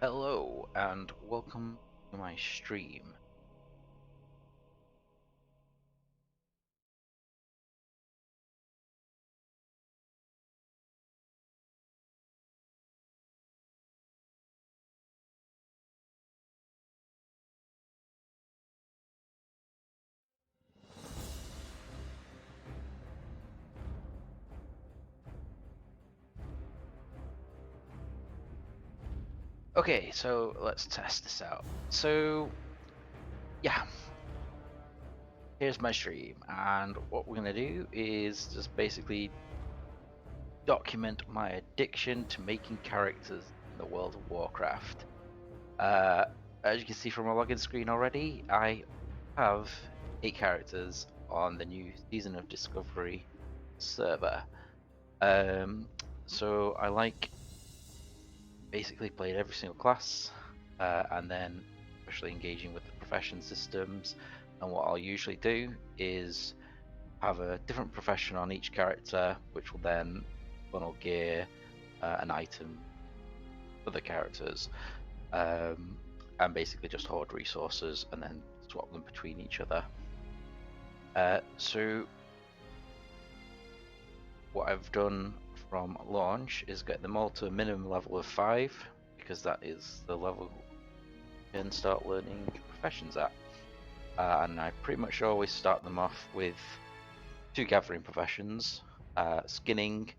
Hello and welcome to my stream. Okay, so let's test this out. So, yeah, here's my stream, and what we're gonna do is just basically document my addiction to making characters in the world of Warcraft. Uh, as you can see from my login screen already, I have 8 characters on the new Season of Discovery server. Um, so I like basically played every single class, and then especially engaging with the profession systems. And what I'll usually do is have a different profession on each character, which will then funnel gear an item for the characters, and basically just hoard resources and then swap them between each other. So what I've done from launch is get them all to a minimum level of 5, because that is the level you can start learning professions at. And I pretty much always start them off with 2 gathering professions, skinning,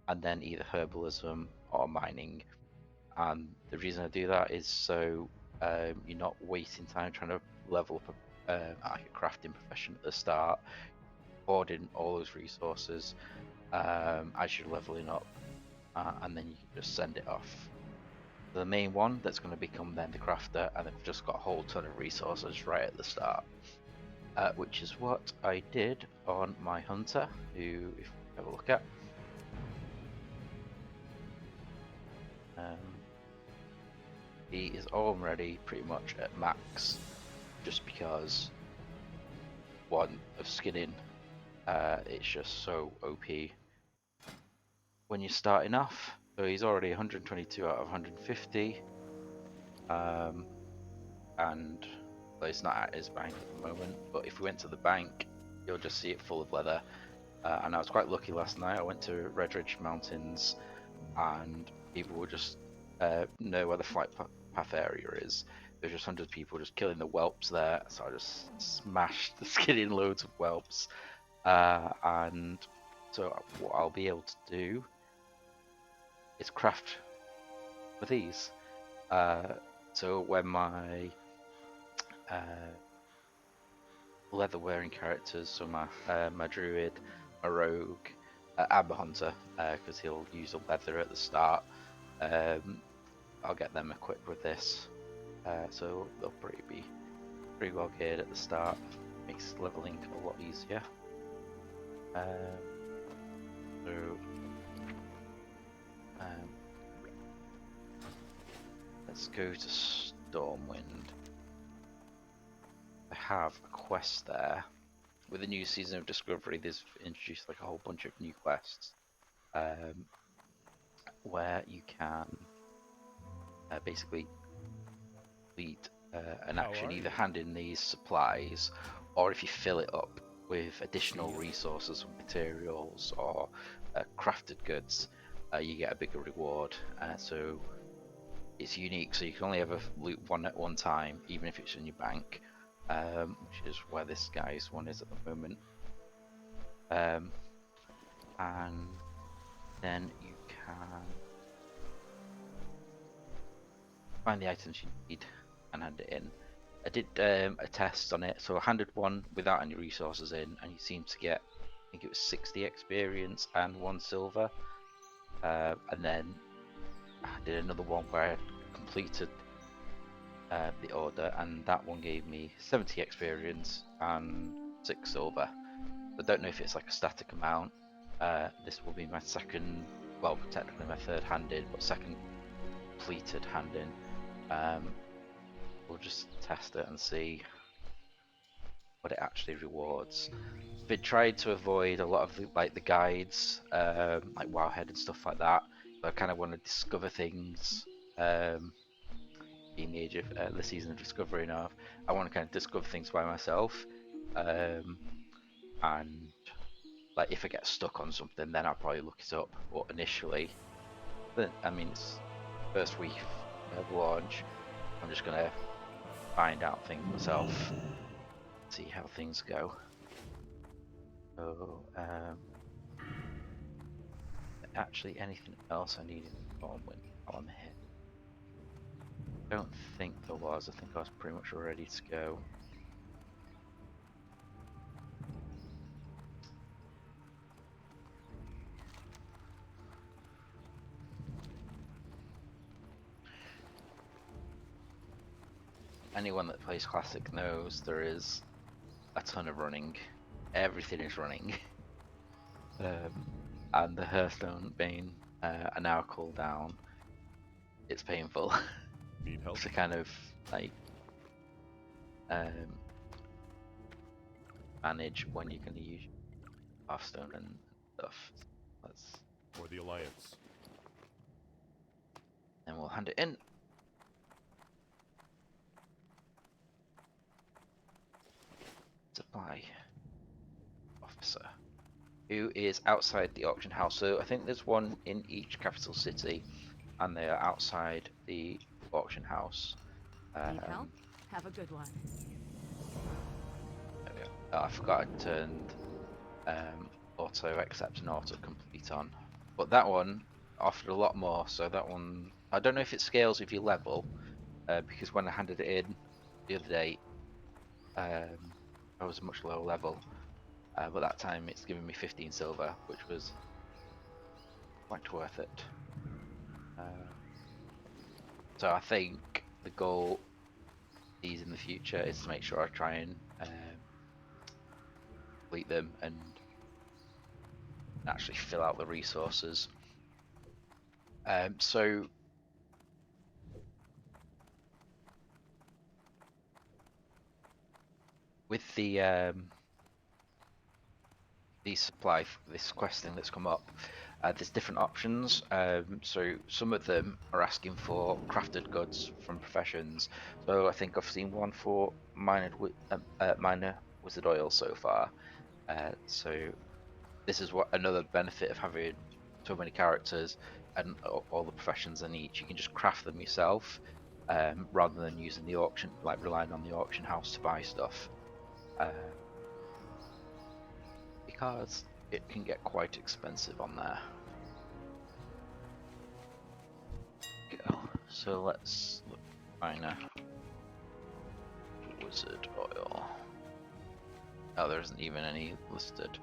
and then either herbalism or mining. And the reason I do that is so you're not wasting time trying to level up like a crafting profession at the start, hoarding all those resources as you're leveling up, and then you can just send it off the main one that's going to become then the crafter, and they've just got a whole ton of resources right at the start, which is what I did on my hunter, who, if you have a look at, he is already pretty much at max, just because one of skinning, it's just so OP when you're starting off. So he's already 122 out of 150, and well, it's not at his bank at the moment, but if we went to the bank, you'll just see it full of leather. And I was quite lucky last night. I went to Red Ridge Mountains, and people would just know where the flight path area is. There's just hundreds of people just killing the whelps there, so I just smashed the skin in loads of whelps. And so what I'll be able to do is craft with these. So when my leather wearing characters, so my druid, my rogue, and my hunter, because he'll use a leather at the start, I'll get them equipped with this, so they'll be pretty well geared at the start. Makes leveling a lot easier. So let's go to Stormwind. I have a quest there. With the new Season of Discovery, they've introduced like a whole bunch of new quests, where you can basically complete an action, either hand in these supplies, or if you fill it up with additional resources and materials or crafted goods, you get a bigger reward. So it's unique, so you can only ever loot one at one time, even if it's in your bank, which is where this guy's one is at the moment. And then you can find the items you need and hand it in. I did a test on it, so I handed one without any resources in, and you seem to get, I think it was 60 experience and 1 silver. And then I did another one where I completed the order, and that one gave me 70 experience and 6 silver. I don't know if it's like a static amount. This will be my second, well, technically my third hand-in, but second completed hand-in. We'll just test it and see what it actually rewards. I've been trying to avoid a lot of the guides, like Wowhead and stuff like that. But I kind of want to discover things being the age of the season of discovery now. I want to kind of discover things by myself, and like if I get stuck on something, then I'll probably look it up. But initially, I mean, it's first week of launch. I'm just gonna find out things myself, see how things go. So, actually, anything else I needed on when I'm here? I don't think there was. I think I was pretty much ready to go. Anyone that plays Classic knows there is a ton of running. Everything is running. And the Hearthstone Bane are now cooled down. It's painful. Need help? To kind of like manage when you're going to use Hearthstone and stuff. Let's. For the Alliance. And we'll hand it in. Supply officer, who is outside the auction house. So I think there's one in each capital city, and they are outside the auction house. Need help? Have a good one. There we go. Oh, I forgot I turned auto accept and auto complete on, but that one offered a lot more. So that one, I don't know if it scales with your level, because when I handed it in the other day, I was a much lower level, but that time it's given me 15 silver, which was quite worth it. So I think the goal is in the future is to make sure I try and complete them and actually fill out the resources. So with the supply, this quest thing that's come up, there's different options. So some of them are asking for crafted goods from professions. So I think I've seen one for minor wizard oil so far. So this is what another benefit of having so many characters and all the professions in each. You can just craft them yourself, rather than using the auction, like relying on the auction house to buy stuff. Because it can get quite expensive on there. Go. So let's look minor wizard oil. Oh, there isn't even any listed.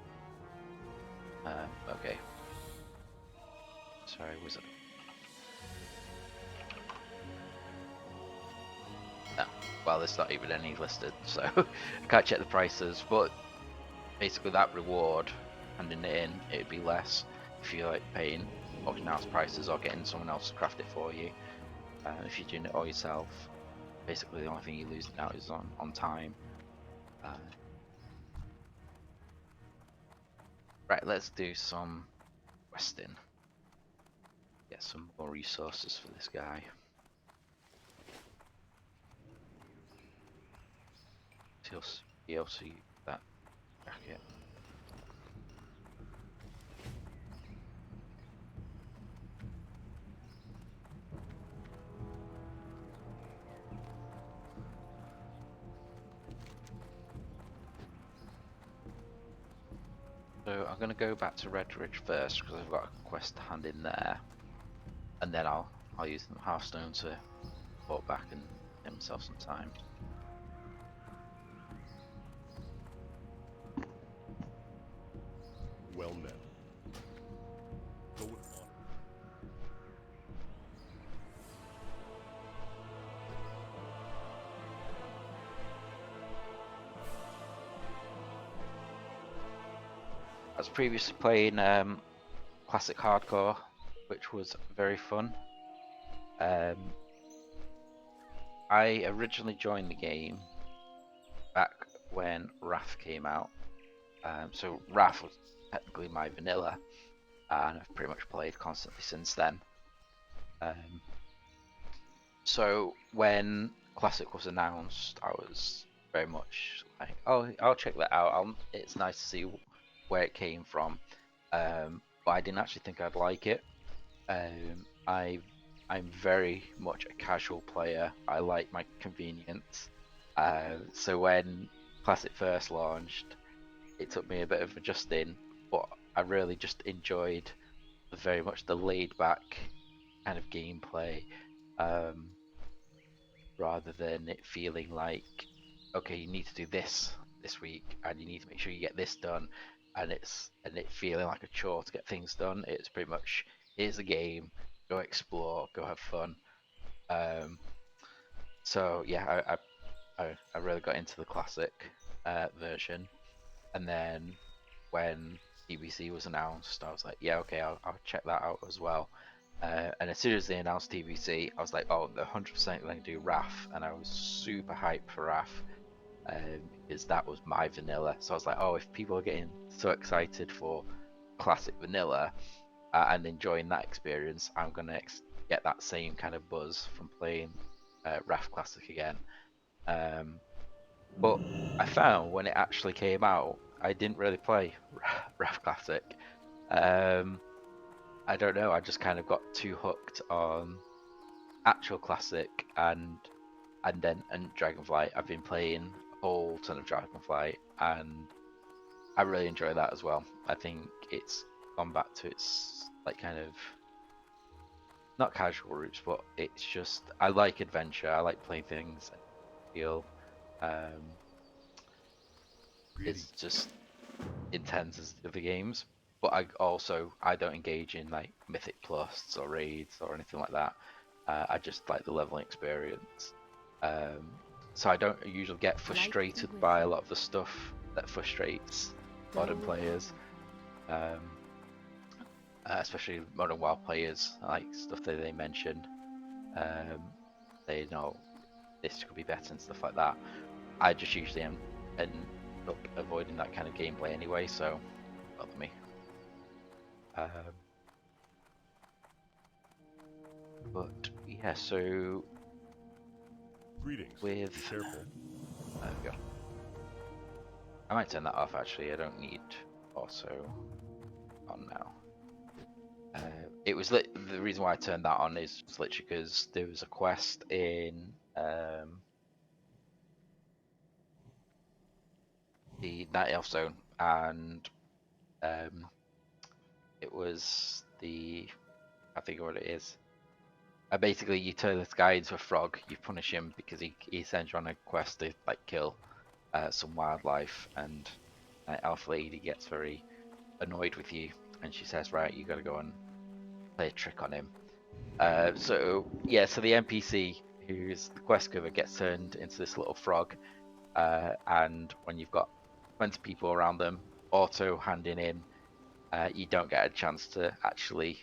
Okay. Sorry, wizard. No, well, there's not even any listed, so I can't check the prices. But basically, that reward, handing it in, it'd be less if you're like paying auction house prices or getting someone else to craft it for you. If you're doing it all yourself, basically the only thing you lose now is on time. Right, let's do some questing. Get some more resources for this guy. He'll be able to use that jacket. So I'm going to go back to Redridge first because I've got a quest to hand in there, and then I'll use the Hearthstone to port back and get myself some time. Well met. Go with honor. I was previously playing Classic Hardcore, which was very fun. I originally joined the game back when Wrath came out. So Wrath was technically my vanilla, and I've pretty much played constantly since then. So when Classic was announced, I was very much like, "Oh, I'll check that out. It's nice to see where it came from." But I didn't actually think I'd like it. Um, I I'm very much a casual player. I like my convenience. So when Classic first launched, it took me a bit of adjusting, but I really just enjoyed very much the laid back kind of gameplay. Um, Rather than it feeling like, okay, you need to do this week and you need to make sure you get this done, and it feeling like a chore to get things done. It's pretty much, here's a game, go explore, go have fun. um so yeah, I really got into the classic version. And then when TBC was announced, I was like, yeah, okay, I'll check that out as well. And as soon as they announced TBC, I was like, oh, they're 100% going to do RAF, and I was super hyped for RAF, because that was my vanilla. So I was like, oh, if people are getting so excited for classic vanilla and enjoying that experience, I'm going to get that same kind of buzz from playing RAF Classic again. Um, but I found when it actually came out, I didn't really play RAF Classic. Um, I don't know. I just kind of got too hooked on actual Classic and Dragonflight. I've been playing a whole ton of Dragonflight, and I really enjoy that as well. I think it's gone back to its like kind of not casual roots, but it's just I like adventure. I like playing things. I feel um, Greetings. it's just intense as the other games. But I don't engage in like Mythic Plus or raids or anything like that. I just like the leveling experience. Um, so I don't usually get Light be frustrated with by a you. lot of the stuff that frustrates Go modern with players, God. um, especially modern WoW players, like stuff that they mention. Um, they know this could be better and stuff like that. I just usually end up avoiding that kind of gameplay anyway, so bother me. Um, but yeah, so Greetings. with Be careful. there we go. I might turn that off actually. I don't need auto on now. The reason why I turned that on is literally because there was a quest in the Night Elf Zone, and um, it was I think what it is. Basically, you turn this guy into a frog. You punish him because he sends you on a quest to like kill some wildlife, and Elf Lady gets very annoyed with you, and she says, "Right, you got to go and play a trick on him." So yeah, so the NPC who's the quest giver gets turned into this little frog, and when you've got 20 people around them, auto handing in, you don't get a chance to actually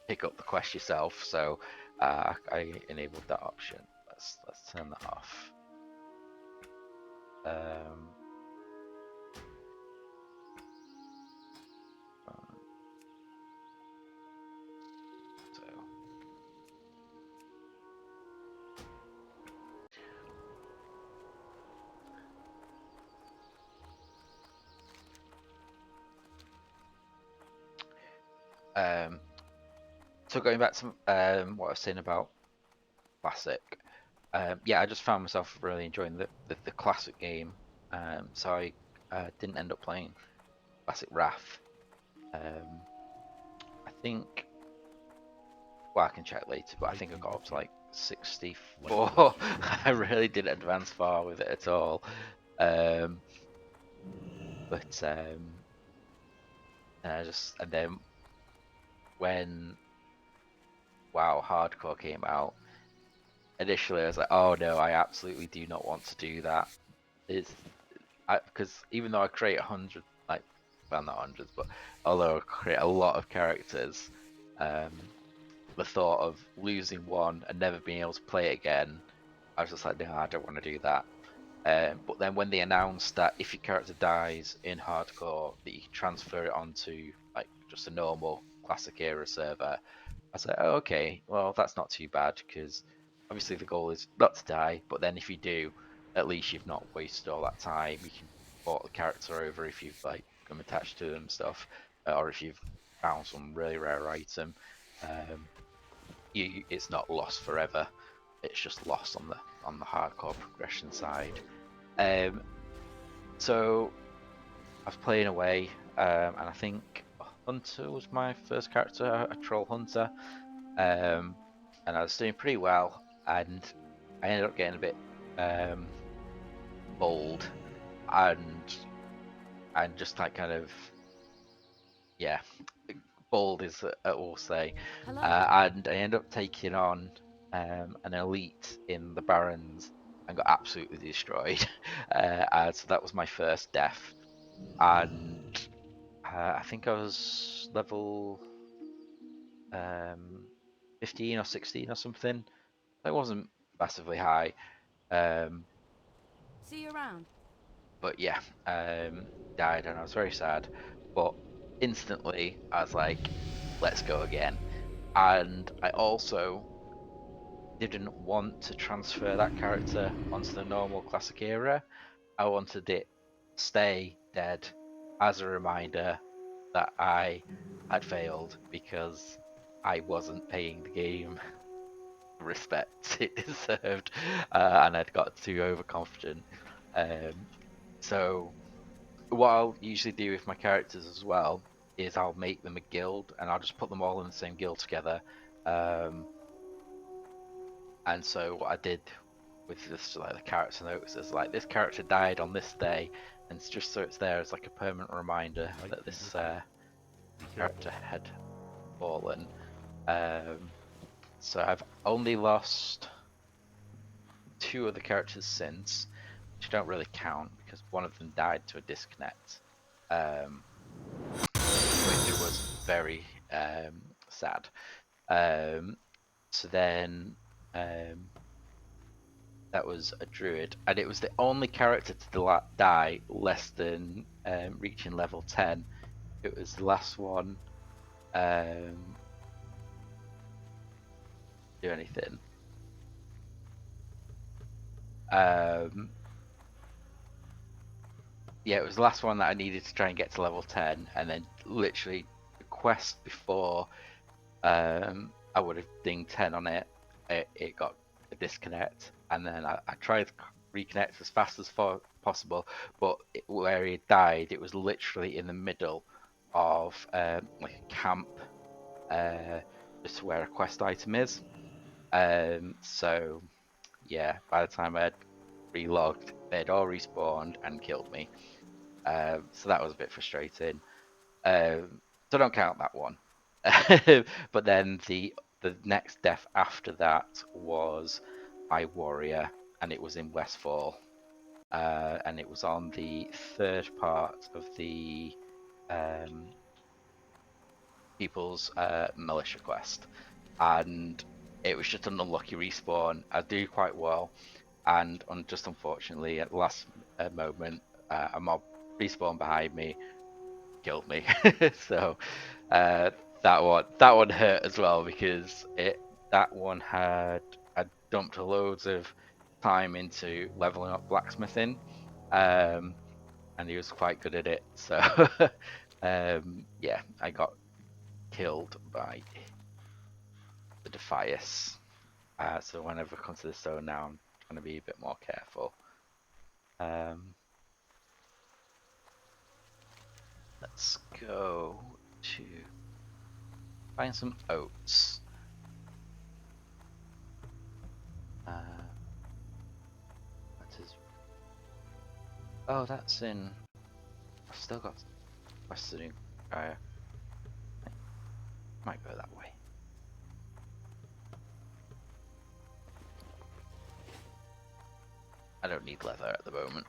pick up the quest yourself. So I enabled that option. Let's turn that off. Um, so um, so going back to what I was saying about classic. Yeah, I just found myself really enjoying the classic game. So I didn't end up playing classic Wrath. I think, well, I can check later, but I Light think I be got up with to you. like Light be 64. with you. I really didn't advance far with it at all. Um, but and then when WoW Hardcore came out, initially I was like, oh no, I absolutely do not want to do that. It's because even though I create 100, like, well, not hundreds, but although I create a lot of characters, um, the thought of losing one and never being able to play it again, I was just like, no, I don't want to do that. But then when they announced that if your character dies in hardcore, that you can transfer it onto like just a normal classic era server, was like, oh, okay, well, that's not too bad, because obviously the goal is not to die, but then if you do, at least you've not wasted all that time. You can port the character over if you've like become attached to them stuff, or if you've found some really rare item. It's not lost forever. It's just lost on the hardcore progression side. So I was playing away, and I think Hunter was my first character, a troll hunter, and I was doing pretty well, and I ended up getting a bit bold, and just like kind of yeah, bold is we'll say, Hello. and I ended up taking on an elite in the Barons and got absolutely destroyed. So that was my first death, and I think I was level 15 or 16 or something. It wasn't massively high, um, See you around. but yeah, died, and I was very sad. But instantly, I was like, "Let's go again." And I also didn't want to transfer that character onto the normal classic era. I wanted it to stay dead as a reminder that I had failed because I wasn't paying the game the respect it deserved, and I'd got too overconfident. Um, so what I'll usually do with my characters as well is I'll make them a guild and I'll just put them all in the same guild together. Um, and so what I did with this, like the character notes, is like this character died on this day, and it's just so it's there as like a permanent reminder that this Be character careful. had fallen. Um, so I've only lost two other characters since, which don't really count because one of them died to a disconnect, um, which was very sad. Um, so then that was a druid, and it was the only character to die less than reaching level 10. It was the last one do anything. Um, yeah, it was the last one that I needed to try and get to level 10, and then literally the quest before I would have dinged 10 on it, it got a disconnect, and then I tried to reconnect as fast as possible, but where he died, it was literally in the middle of like a camp, just where a quest item is. So yeah, by the time I had relogged, they'd all respawned and killed me. So that was a bit frustrating. So don't count that one. But then the next death after that was my warrior, and it was in Westfall, and it was on the third part of the um, People's Militia quest, and it was just an unlucky respawn. I do quite well, and just unfortunately at the last moment, a mob respawned behind me, killed me. So uh, that one hurt as well because that one had I dumped loads of time into leveling up blacksmithing, and he was quite good at it. So yeah, I got killed by the Defias. So whenever I come to the stone now, I'm trying to be a bit more careful. Um, let's go to find some oats. That is. Oh, that's in. I've still got quests to do. Might go that way. I don't need leather at the moment.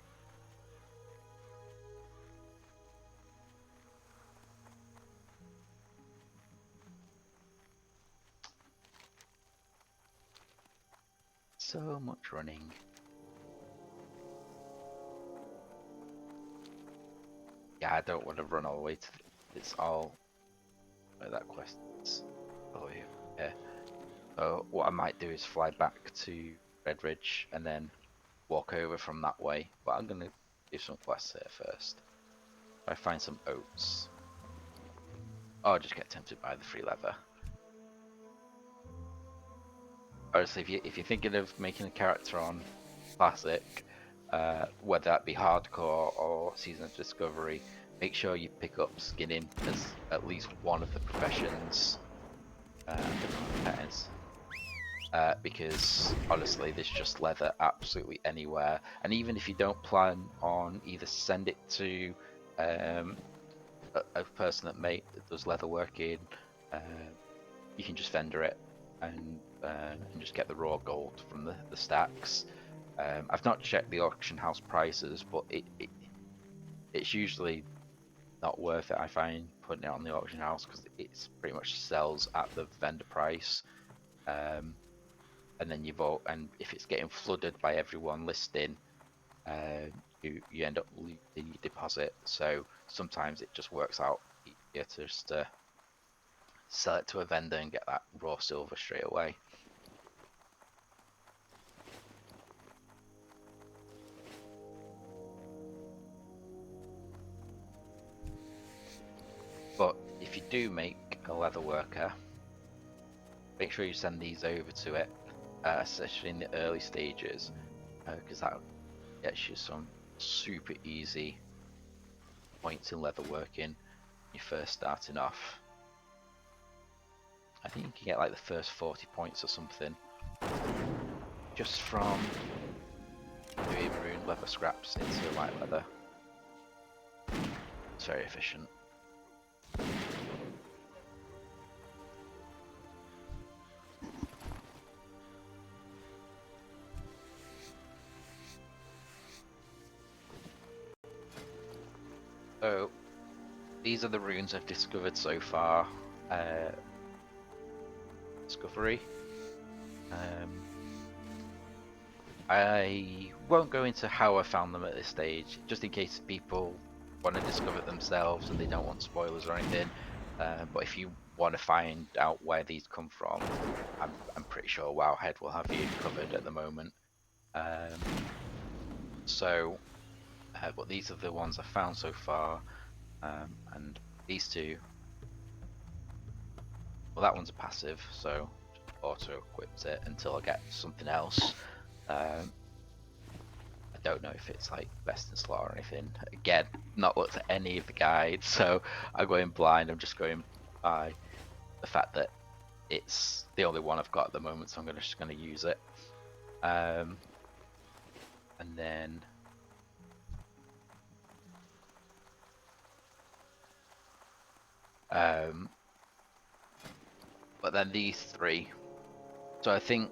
So much running. Yeah, I don't want to run all the way to. It's all where that quest is. follow you. Yeah. So what I might do is fly back to Redridge and then walk over from that way. But I'm gonna do some quests here first. I find some oats. Oh, I'll just get tempted by the free leather. Honestly, if you're thinking of making a character on Classic, whether that be hardcore or Season of Discovery, make sure you pick up skinning as at least one of the professions. Because honestly, there's just leather absolutely anywhere, and even if you don't plan on either send it to a person that does leather working, you can just vendor it and just get the raw gold from the stacks. I've not checked the auction house prices, but it's usually not worth it. I find putting it on the auction house because it's pretty much sells at the vendor price. And then and if it's getting flooded by everyone listing, you end up losing your deposit. So sometimes it just works out easier to just sell it to a vendor and get that raw silver straight away. But if you do make a leather worker, make sure you send these over to it, especially in the early stages, because that gets you some super easy points in leather working when you're first starting off. I think you can get like the first 40 points or something just from doing maroon leather scraps into white leather. It's very efficient. So these are the runes I've discovered so far. Discovery. I won't go into how I found them at this stage, just in case people want to discover it themselves and they don't want spoilers or anything. But if you want to find out where these come from, I'm pretty sure Wowhead will have you covered at the moment. But these are the ones I've found so far, and these two. Well, that one's a passive, so just auto-equipped it until I get something else. I don't know if it's like best in slot or anything. Again, not looked at any of the guides, so I'm going blind. I'm just going by the fact that it's the only one I've got at the moment, so I'm just going to use it. And then but then these three. So I think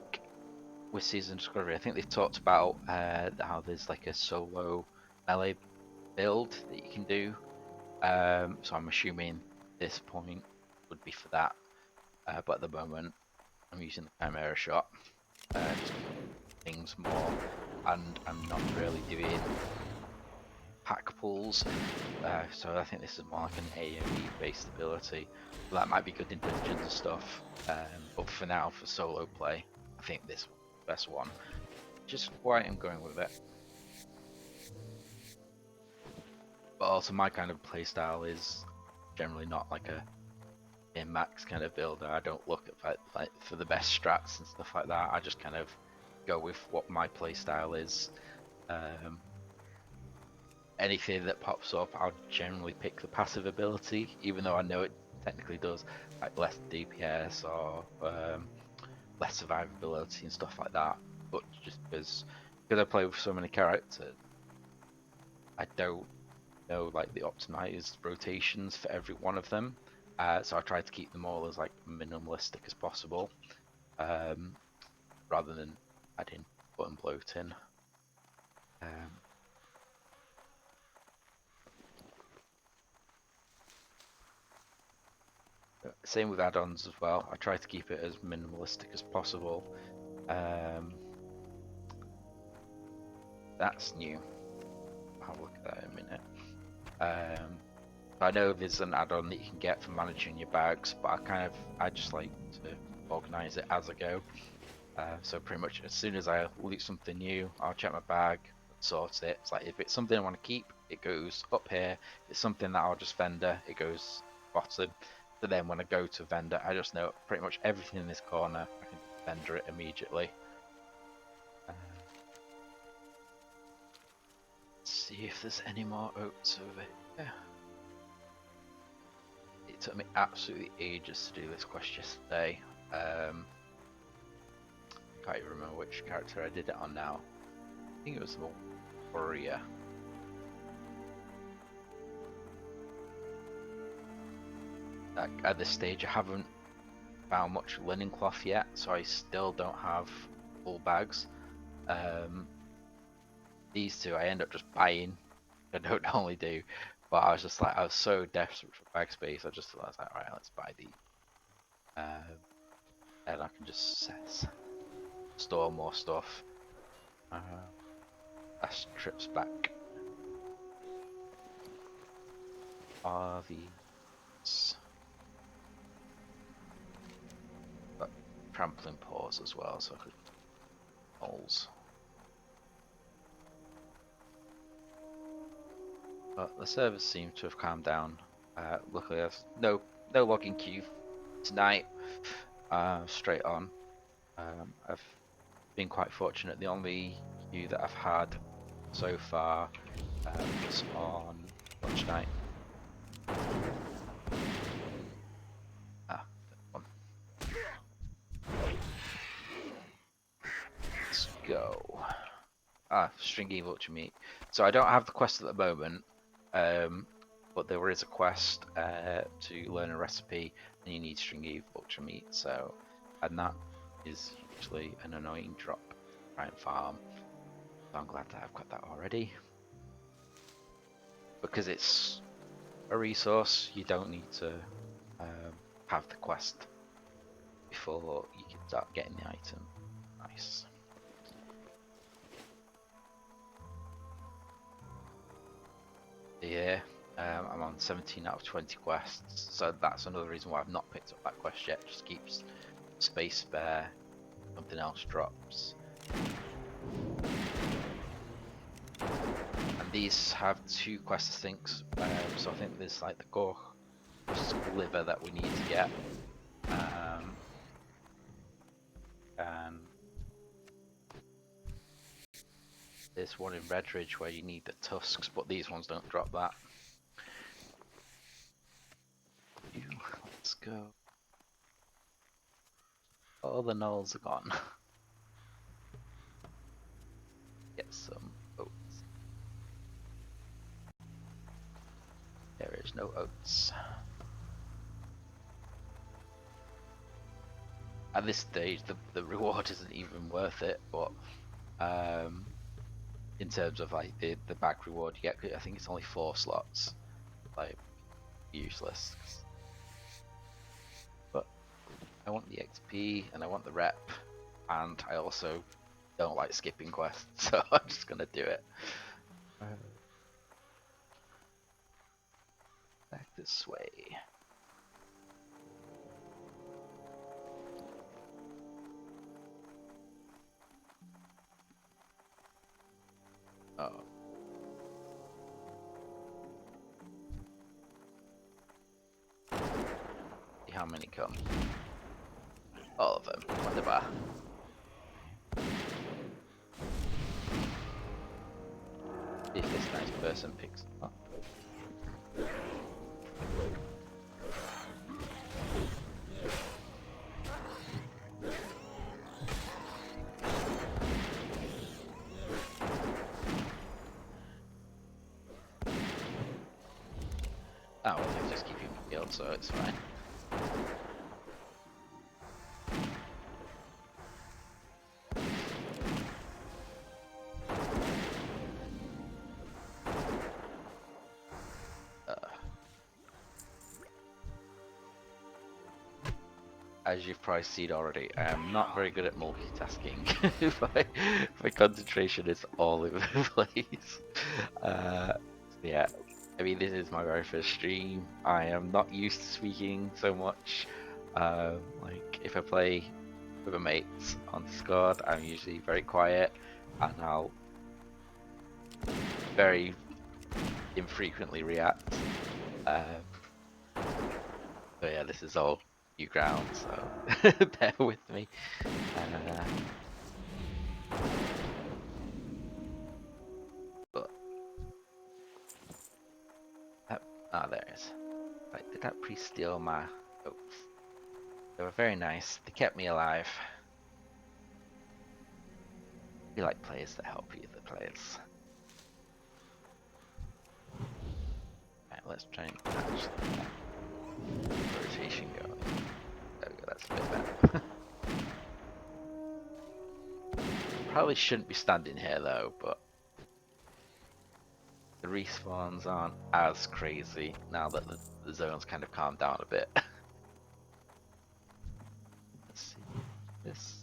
with Season Discovery, I think they've talked about how there's like a solo melee build that you can do. So I'm assuming this point would be for that. But at the moment, I'm using the Chimera Shot. Just things more, and I'm not really doing pack pulls. So I think this is more like an AoE based ability. But that might be good in dungeons and stuff. But for now, for solo play, I think this one's the best one. Just why I'm going with it. But also my kind of playstyle is generally not like a min-max kind of builder. I don't look at like for the best strats and stuff like that. I just kind of go with what my playstyle is. Anything that pops up, I'll generally pick the passive ability, even though I know it technically does like less DPS or less survivability and stuff like that. But just because I play with so many characters, I don't know like the optimized rotations for every one of them. So I try to keep them all as like minimalistic as possible, rather than adding button bloating. Same with add-ons as well. I try to keep it as minimalistic as possible. That's new. I'll look at that in a minute. I know there's an add-on that you can get for managing your bags, but I just like to organize it as I go. So pretty much as soon as I loot something new, I'll check my bag, sort it. It's like if it's something I want to keep, it goes up here. If it's something that I'll just vendor, it goes bottom. So then when I go to vendor, I just know pretty much everything in this corner. I can vendor it immediately. Let's see if there's any more oats over here. It took me absolutely ages to do this quest yesterday. Can't even remember which character I did it on now. I think it was the warrior. At this stage I haven't found much linen cloth yet, so I still don't have full bags. These two I end up just buying. I don't normally do, but I was so desperate for bag space. I was like, alright, let's buy these. And I can just store more stuff. Last trips back are these. But trampling paws as well, so I could holes. But the servers seem to have calmed down. Luckily, there's no logging queue tonight. Straight on. I've been quite fortunate. The only queue that I've had so far was on lunch night. One. Let's go. Stringy vulture meat. So I don't have the quest at the moment, but there is a quest to learn a recipe, and you need stringy vulture meat. So, and that is usually an annoying drop right farm. So I'm glad that I've got that already. Because it's a resource, you don't need to have the quest before you can start getting the item. Nice. Yeah, I'm on 17 out of 20 quests, so that's another reason why I've not picked up that quest yet. Just keeps space spare, something else drops. And these have 2 quests, I think, so I think there's like the gore liver that we need to get. And there's one in Redridge where you need the tusks, but these ones don't drop that. Let's go. All the gnolls are gone. Get some oats. There is no oats. At this stage, the reward isn't even worth it, but in terms of like the bag reward you get, I think it's only 4 slots. Like, useless. But I want the XP and I want the rep, and I also don't like skipping quests, so I'm just gonna do it. Back this way. Oh. See how many come. All of them. Wunderbar. See if this nice person picks them up. Oh, well, they just keep him healed, so it's fine. As you've probably seen already, I am not very good at multitasking. My concentration is all over the place. Yeah, I mean, this is my very first stream. I am not used to speaking so much. Like, if I play with my mates on Discord, I'm usually very quiet, and I'll very infrequently react. So yeah, this is all new ground, so bear with me. But there it is. Right, did that priest steal my oats? They were very nice. They kept me alive. We like players that help you, the players. Right, let's try and actually get rotation going. There we go, that's a bit better. Probably shouldn't be standing here though, but the respawns aren't as crazy now that the zone's kind of calmed down a bit. Let's see this.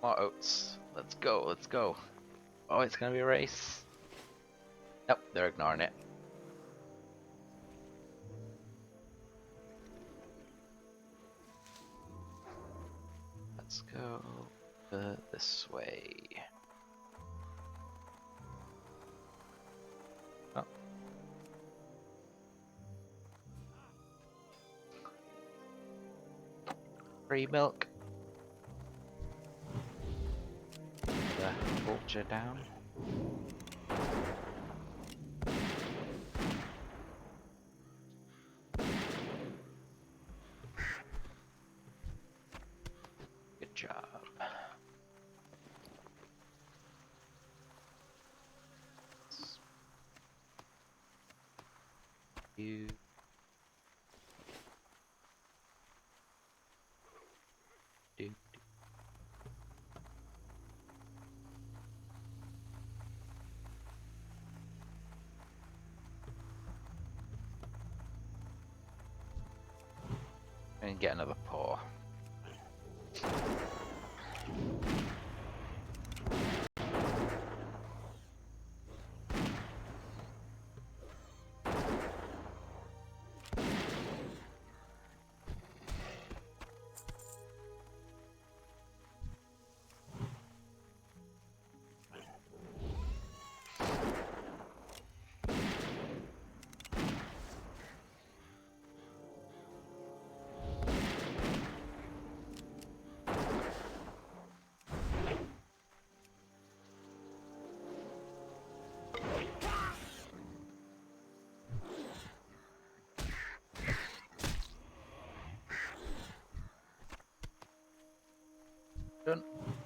More oats. Let's go, let's go. Oh, it's gonna be a race. Nope, they're ignoring it. Let's go this way. Oh. Free milk. The vulture down. Good job. You. Do. And get another paw. Done.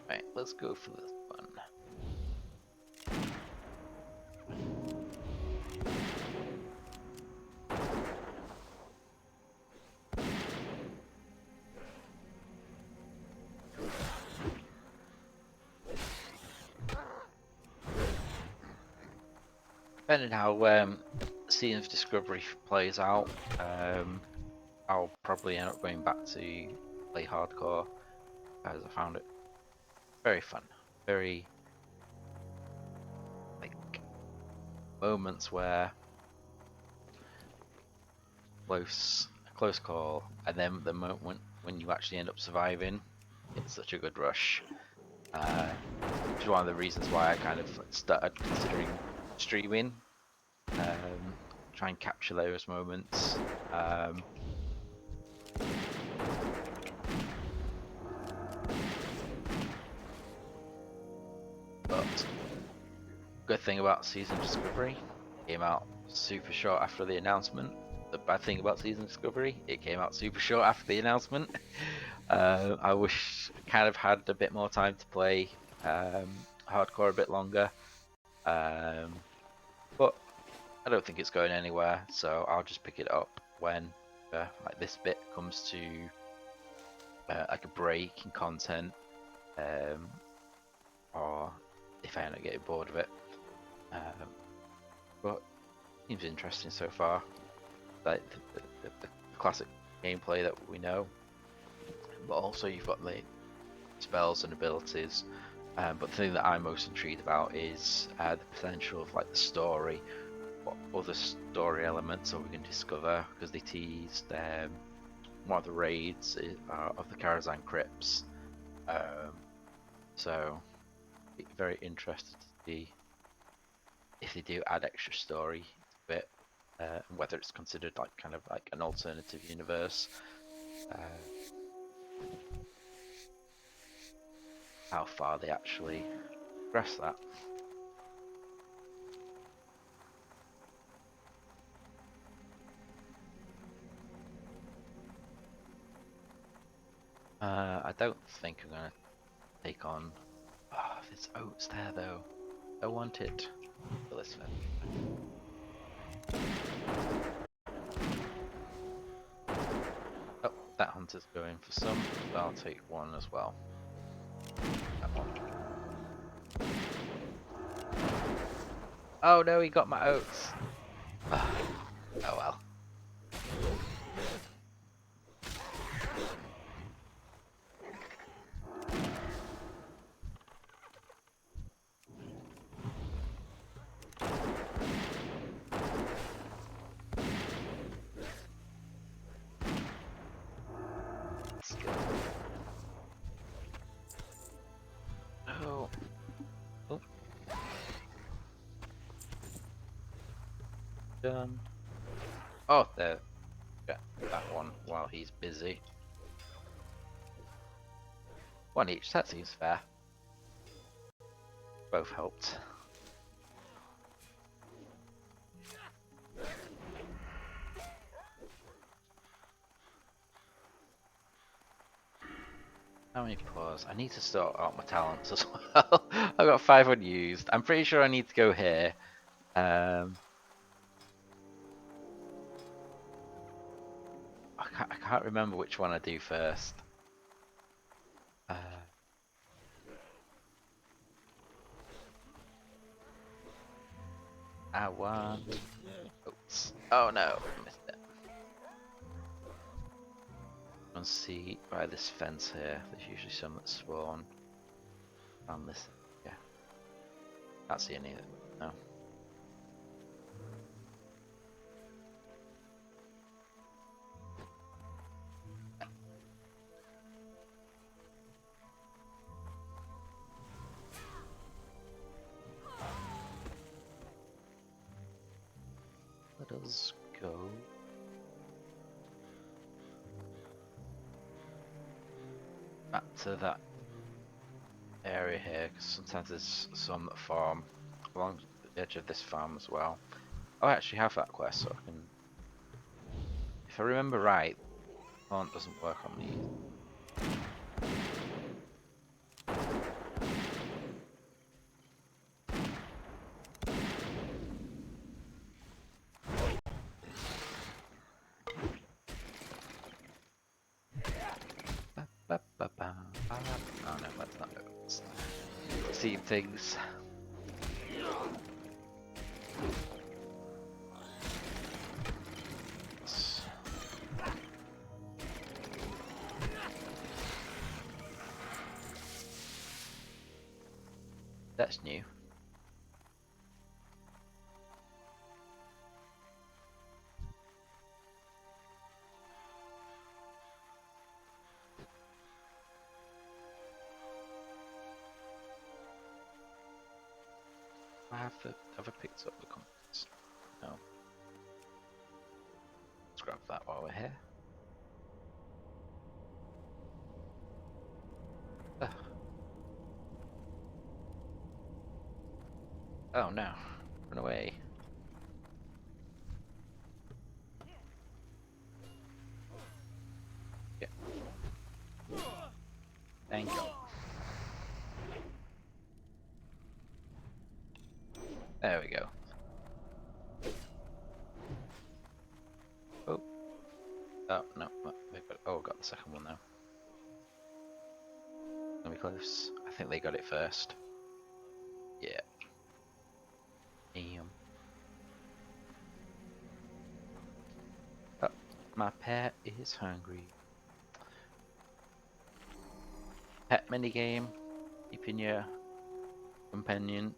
Right, let's go for this one. Depending how Season of Discovery plays out, I'll probably end up going back to play hardcore, as I found it very fun, very like moments where close call, and then the moment when you actually end up surviving, it's such a good rush. Which is one of the reasons why I kind of started considering streaming. Try and capture those moments. But good thing about Season Discovery, came out super short after the announcement. The bad thing about Season Discovery, it came out super short after the announcement. I wish I kind of had a bit more time to play hardcore a bit longer. But I don't think it's going anywhere, so I'll just pick it up when like this bit comes to like a break in content. or if I end up getting bored of it. But seems interesting so far. Like the classic gameplay that we know, but also you've got the spells and abilities. But the thing that I'm most intrigued about is the potential of like the story. What other story elements are we going to discover? Because they teased one of the raids of the Karazhan Crypts. So be very interested to see if they do add extra story to it, and whether it's considered like kind of like an alternative universe. How far they actually progress that. I don't think I'm gonna take on. Oh, there's oats there though. I want it. Well, let's Oh, that hunter's going for some. So I'll take one as well. That one. Oh no, he got my oats. Oh well. Let's go. Oh. Oh. Done. Oh, there. Get that one while he's busy. One each, that seems fair. Both helped. How many paws? I need to sort out my talents as well. I've got 5 unused. I'm pretty sure I need to go here. I can't remember which one I do first. I want. Oops. Oh no, missed it. Let's see by this fence here. There's usually some that spawn. On this, yeah. Can't see any of them. No. Let us go. Back to that area here, because sometimes there's some that farm along the edge of this farm as well. Oh, I actually have that quest, so I can. If I remember right, plant doesn't work on these. Oh no, that's not it. See things. That's new. Have I picked up the compass? No. Let's grab that while we're here. Ugh. Oh no. Run away. Yeah. Thank you. There we go. Oh. Oh, no. Oh, got the second one now. Are we close? I think they got it first. Yeah. Damn. Oh, my pet is hungry. Pet minigame, keeping your companion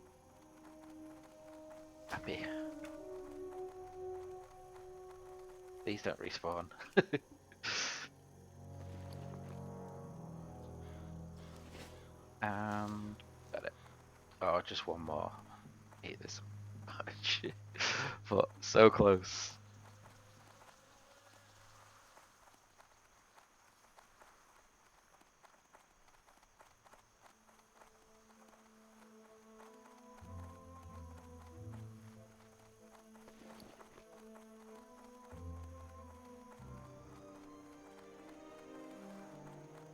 happy. Please don't respawn. Got it. Oh, just one more. I hate this much. But so close.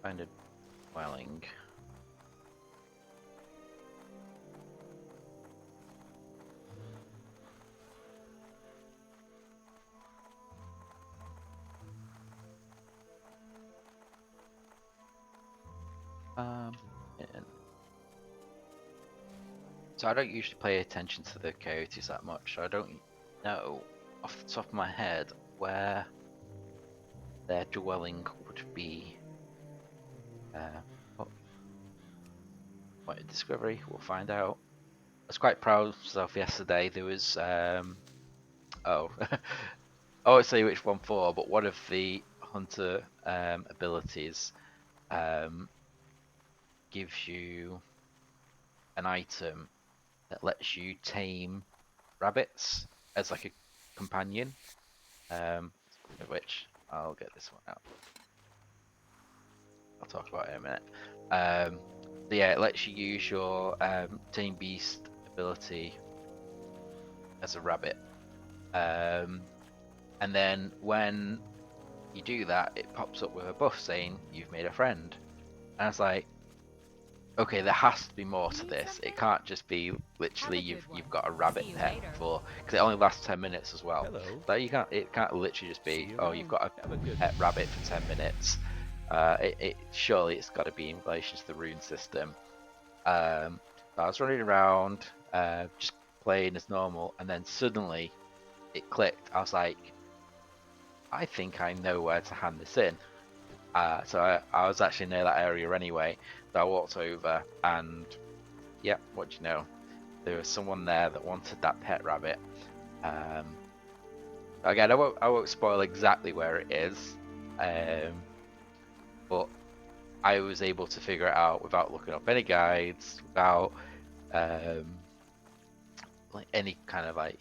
Find a dwelling. And so I don't usually pay attention to the coyotes that much, so I don't know off the top of my head where their dwelling would be. Oh, what a discovery, we'll find out. I was quite proud of myself yesterday. There was oh I won't say which one for, but one of the hunter abilities gives you an item that lets you tame rabbits as like a companion. Of which I'll get this one out. I'll talk about it in a minute. So yeah, it lets you use your tame beast ability as a rabbit. And then when you do that, it pops up with a buff saying you've made a friend. And I was like, okay, there has to be more to this. It can't just be literally you've got a rabbit pet for, because it only lasts 10 minutes as well. Hello. Like it can't literally just be, oh, you've got Have a good pet rabbit for 10 minutes. Surely it's got to be in relation to the rune system. I was running around, just playing as normal, and then suddenly it clicked. I was like, I think I know where to hand this in. So I was actually near that area anyway. So I walked over, and yeah, what do you know? There was someone there that wanted that pet rabbit. Again, I won't spoil exactly where it is, but I was able to figure it out without looking up any guides, without like any kind of like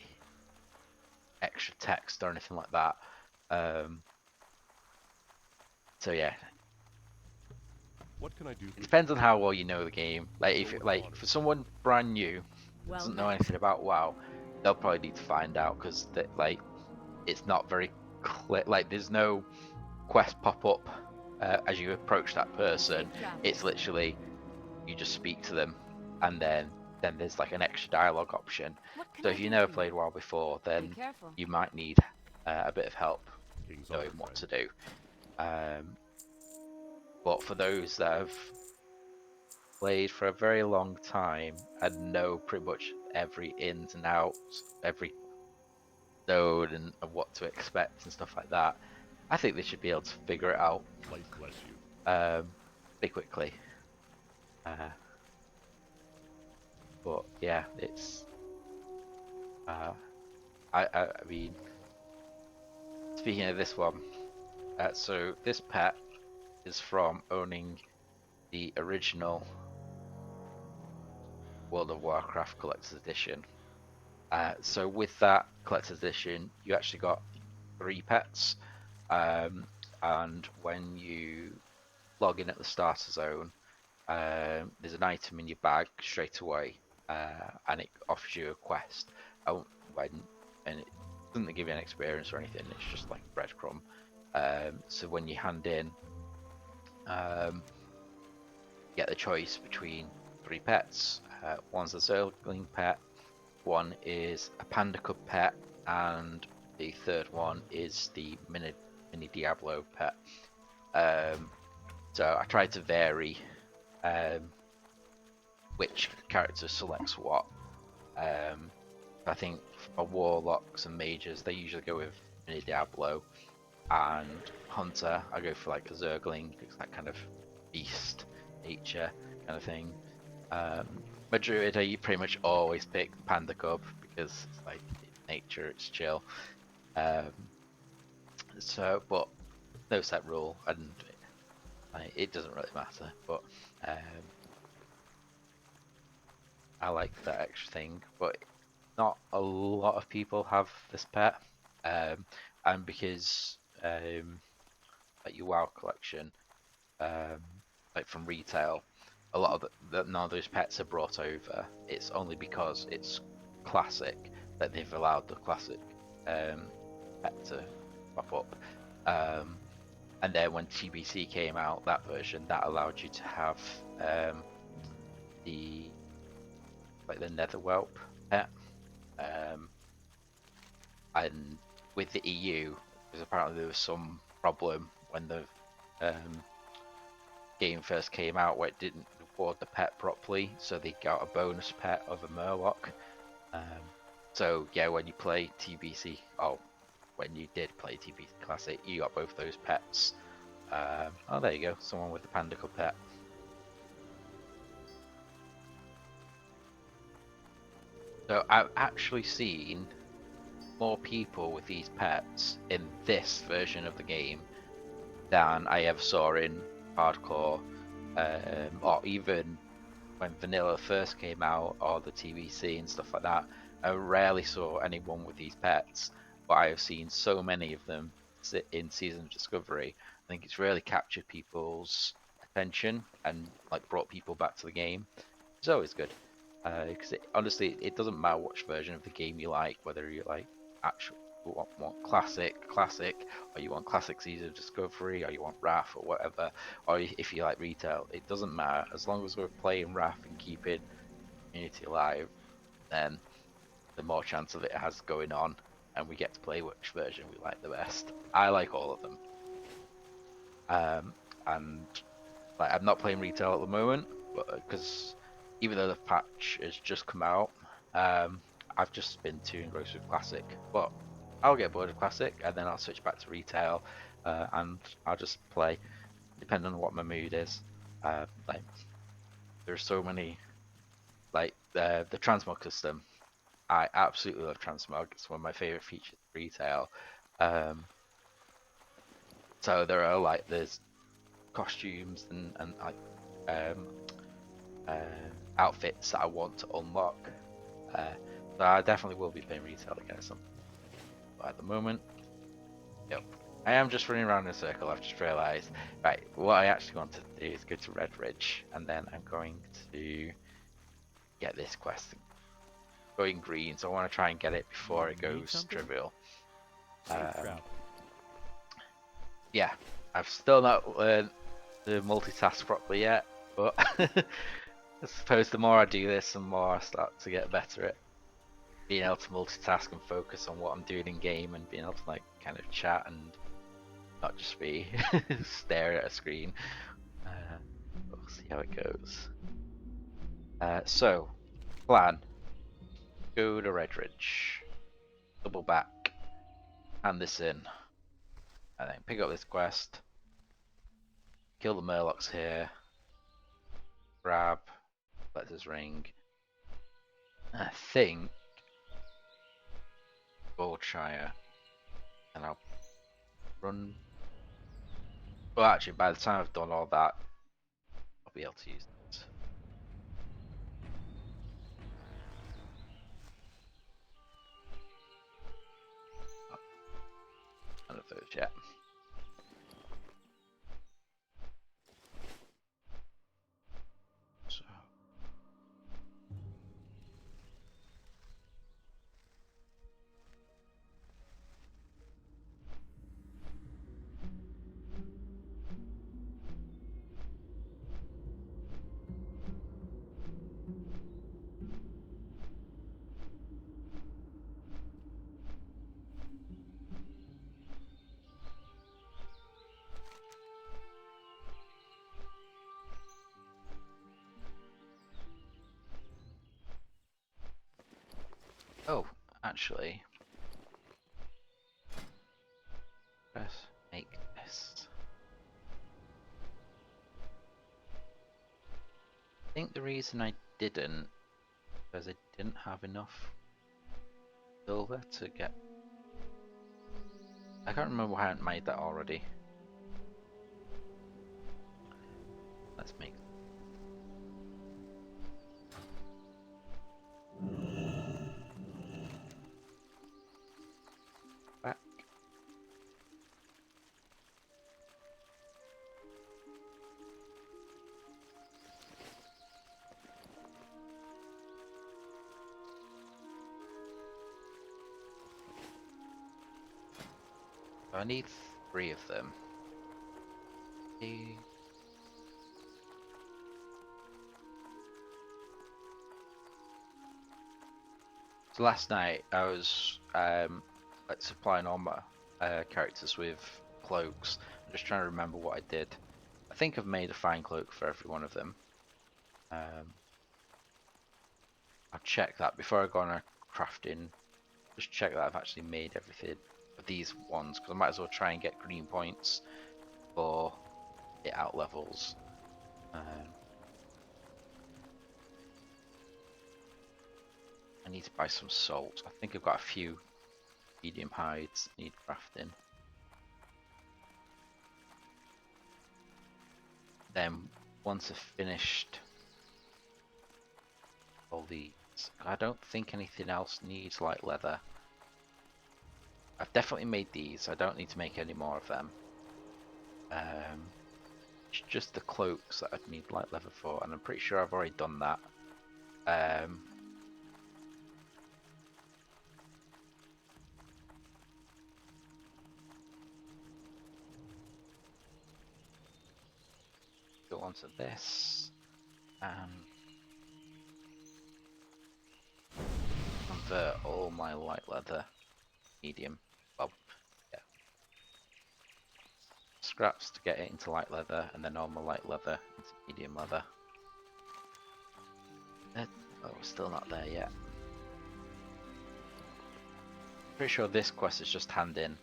extra text or anything like that. So yeah, What can I do? it depends on how well you know the game. Like if like for someone brand new Well doesn't know met. anything about WoW, they'll probably need to find out because like it's not very clear. Like there's no quest pop up as you approach that person. Safe travels. It's literally you just speak to them, and then there's like an extra dialogue option. What can So I if you do never for played you? WoW before, Be then careful. you might need a bit of help King's knowing Honor, what to friend. do. But for those that have played for a very long time and know pretty much every ins and outs, every node and what to expect and stuff like that, I think they should be able to figure it out Light bless you. pretty quickly. But yeah, it's I mean, speaking of this one, so this pet is from owning the original World of Warcraft Collector's Edition. So with that Collector's Edition, you actually got 3 pets, and when you log in at the starter zone, there's an item in your bag straight away, and it offers you a quest. And it doesn't give you an experience or anything. It's just like a breadcrumb. So when you hand in, you get the choice between 3 pets. One's a Zergling pet, one is a Panda Cub pet, and the third one is the mini Diablo pet. So I tried to vary which character selects what. I think for warlocks and mages, they usually go with Mini Diablo, and hunter, I go for like a Zergling, it's that kind of beast nature kind of thing. My druid, I pretty much always pick Panda Cub because it's like nature, it's chill. So, but no set rule, and it doesn't really matter. But I like that extra thing. But not a lot of people have this pet, and because like your WoW collection, like from retail, a lot of none of those pets are brought over. It's only because it's classic that they've allowed the classic pet to pop up. And then when TBC came out, that version that allowed you to have the like the Netherwhelp pet, and with the EU, because apparently there was some problem when the game first came out where it didn't reward the pet properly, so they got a bonus pet of a Murloc. So yeah, when you play TBC, when you did play TBC Classic, you got both those pets. Oh, there you go, someone with the Panda Cub pet. So I've actually seen more people with these pets in this version of the game than I ever saw in hardcore, or even when vanilla first came out, or the TBC and stuff like that. I rarely saw anyone with these pets, but I have seen so many of them in Season of Discovery. I think it's really captured people's attention and like brought people back to the game. It's always good, because honestly, it doesn't matter which version of the game you like, whether you like actual want classic, or you want classic Season of Discovery, or you want Wrath or whatever, or if you like retail, it doesn't matter. As long as we're playing Wrath and keeping community alive, then the more chance of it has going on, and we get to play which version we like the best. I like all of them. And like I'm not playing retail at the moment, but because even though the patch has just come out, I've just been too engrossed with classic. But I'll get bored of classic, and then I'll switch back to retail, and I'll just play depending on what my mood is. Like there's so many, like the transmog system. I absolutely love transmog. It's one of my favorite features of retail. So there are like there's costumes and like outfits that I want to unlock. So I definitely will be playing retail again at some point. But at the moment, yep. I am just running around in a circle. I've just realised. Right, what I actually want to do is go to Red Ridge, and then I'm going to get this quest going green. So I want to try and get it before it goes trivial. Yeah, I've still not learned the multitask properly yet, but I suppose the more I do this, the more I start to get better at being able to multitask and focus on what I'm doing in game, and being able to like kind of chat and not just be staring at a screen. We'll see how it goes. So, plan. Go to Red Ridge. Double back. Hand this in. And then pick up this quest. Kill the Murlocs here. Grab Letters Ring. I think Goldshire. And I'll run. Well, actually, by the time I've done all that, I'll be able to use it. None of those yet. So. actually. Let's make this. I think the reason I didn't, because I didn't have enough silver to get. I can't remember why I hadn't made that already. Let's make. Back. I need 3 of them. So last night I was like supplying all my characters with cloaks. I'm just trying to remember what I did. I think I've made a fine cloak for every one of them. I'll check that before I go on a crafting. Just check that I've actually made everything for these ones, because I might as well try and get green points for it out levels. I need to buy some salt. I think I've got a few medium hides that need crafting. Then once I've finished all these, I don't think anything else needs light leather. I've definitely made these. I don't need to make any more of them. It's just the cloaks that I'd need light leather for, and I'm pretty sure I've already done that. Go on to this and convert all my light leather medium. Well, yeah. Scraps to get it into light leather, and then all my light leather into medium leather. Oh, we're still not there yet. Pretty sure this quest is just hand in.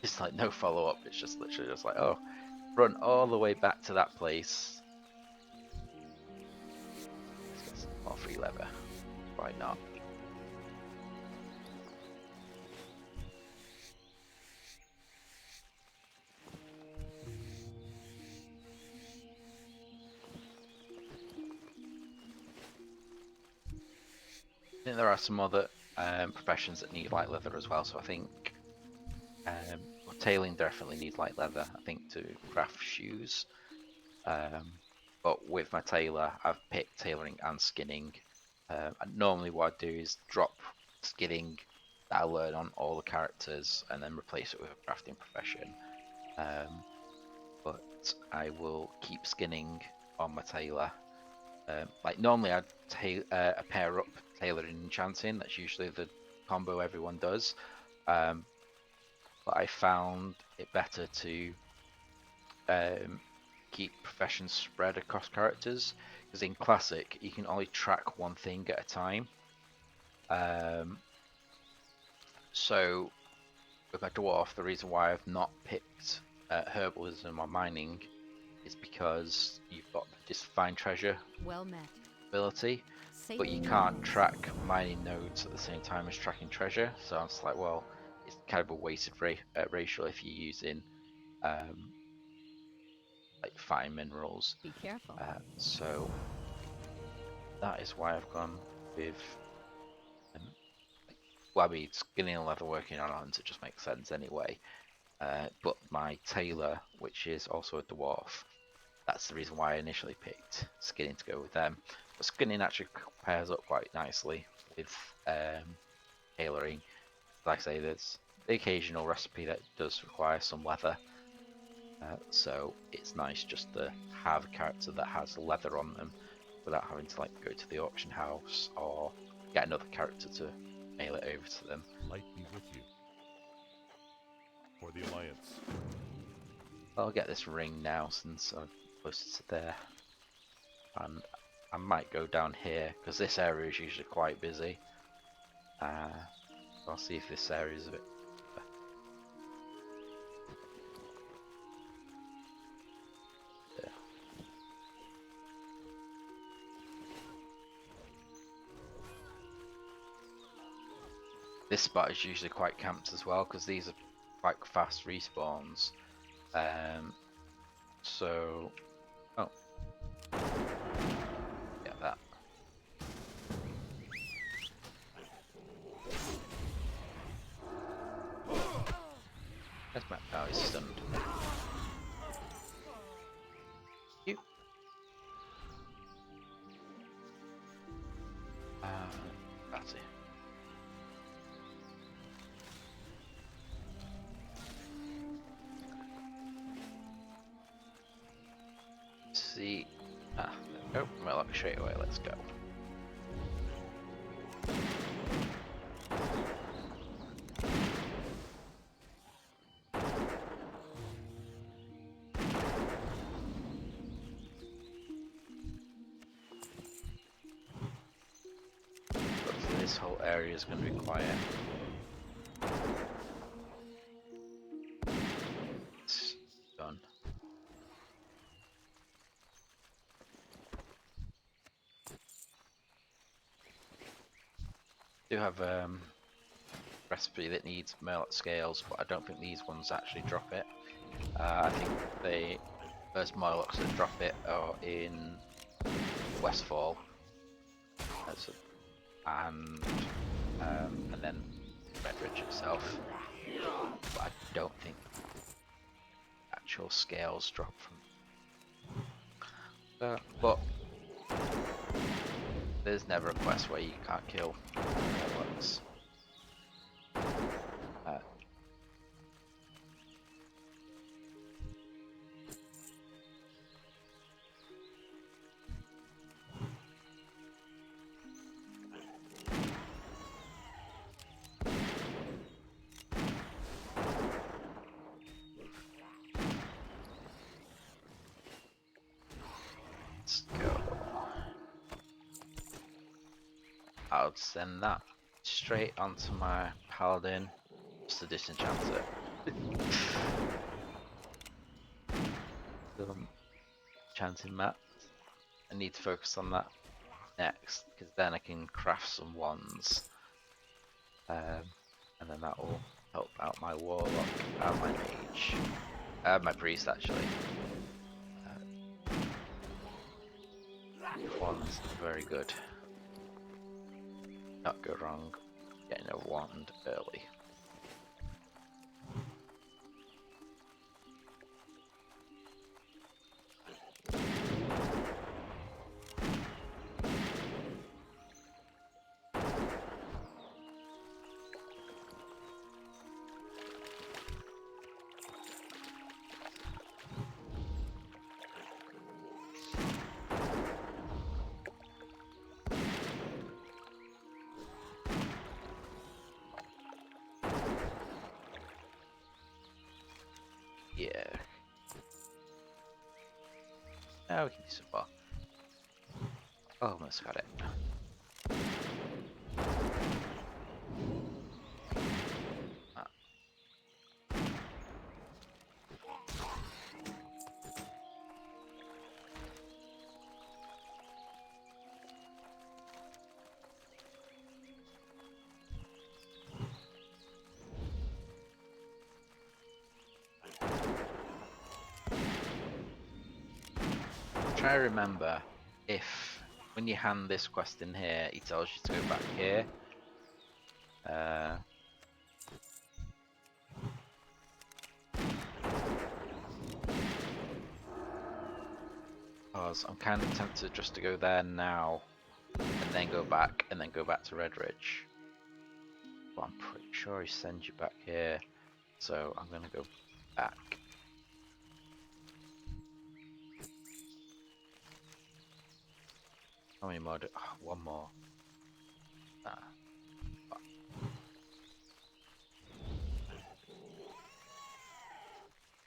It's like no follow up. It's just literally just like, oh, run all the way back to that place. Let's get some more free leather. Why not? I think there are some other professions that need light leather as well, so I think tailing definitely needs light leather, I think, to craft shoes. But with my tailor, I've picked tailoring and skinning. And normally what I do is drop skinning that I learn on all the characters and then replace it with a crafting profession. But I will keep skinning on my tailor. Like normally I'd pair up tailoring and enchanting. That's usually the combo everyone does. But I found it better to keep professions spread across characters, because in classic you can only track one thing at a time. So with my dwarf, the reason why I've not picked herbalism or mining is because you've got this find treasure Well met. ability, but you can't track mining nodes at the same time as tracking treasure. So I'm just like, well, it's kind of a wasted ratio if you're using like fine minerals. Be careful. So that is why I've gone with well, I mean, skinning and leather working on arms, it just makes sense anyway. But my tailor, which is also a dwarf, that's the reason why I initially picked skinning to go with them. But skinning actually pairs up quite nicely with tailoring. Like I say, there's the occasional recipe that does require some leather. So it's nice just to have a character that has leather on them without having to like go to the auction house or get another character to mail it over to them. Light be with you. For the Alliance. I'll get this ring now since I'm closer to there. And I might go down here because this area is usually quite busy. I'll see if this area is a bit. There. This spot is usually quite camped as well because these are quite fast respawns. So, oh, yeah, that. That's my. Oh, he's stunned. You. That's it. See. Ah, there we go. Well, straight away. Let's go. Hopefully this whole area is going to be quiet. It's done. Do have recipe that needs millet scales, but I don't think these ones actually drop it. I think the first Morlocks that drop it are in Westfall, and then Redridge itself. But I don't think actual scales drop from. But there's never a quest where you can't kill Morlocks. Let's go. I'll send that straight onto my paladin just to disenchant it. Chanting mat. I need to focus on that next because then I can craft some wands, and then that will help out my warlock and my mage, my priest actually. Wands are very good. Not go wrong getting a wand early. Yeah. Now we can do some more. Oh, almost got it. Ah. Try to remember if when you hand this quest in here, he tells you to go back here. Because I'm kind of tempted just to go there now, and then go back, and then go back to Redridge. But I'm pretty sure he sends you back here, so I'm gonna go back. How many more? Oh, one more. Ah.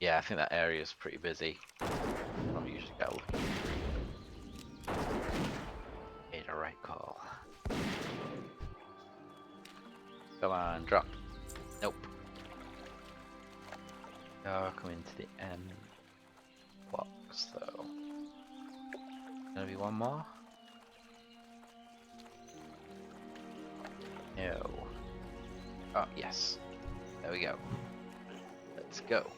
Yeah, I think that area is pretty busy. I'll usually get a look. Made a right call. Come on, drop. Nope. Oh, coming to the end blocks though. Gonna be one more? No. Oh, yes. There we go. Let's go.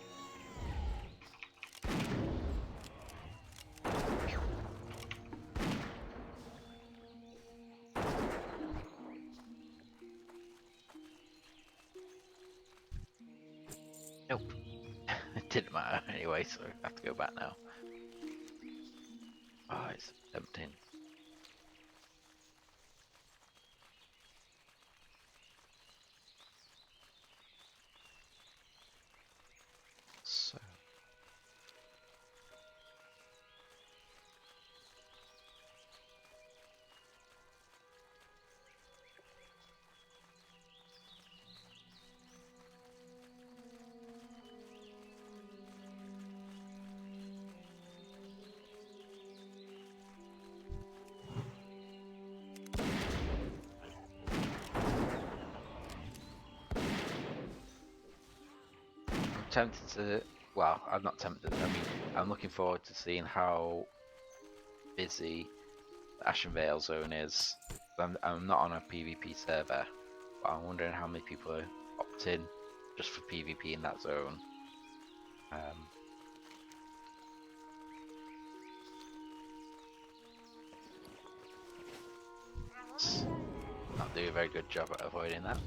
Nope. It didn't matter anyway, so I have to go back now. Oh, it's tempting. So. I'm tempted to, well, I'm not tempted, I mean, I'm looking forward to seeing how busy the Ashen Vale zone is. I'm not on a PvP server, but I'm wondering how many people are opt in just for PvP in that zone. Not do a very good job at avoiding that.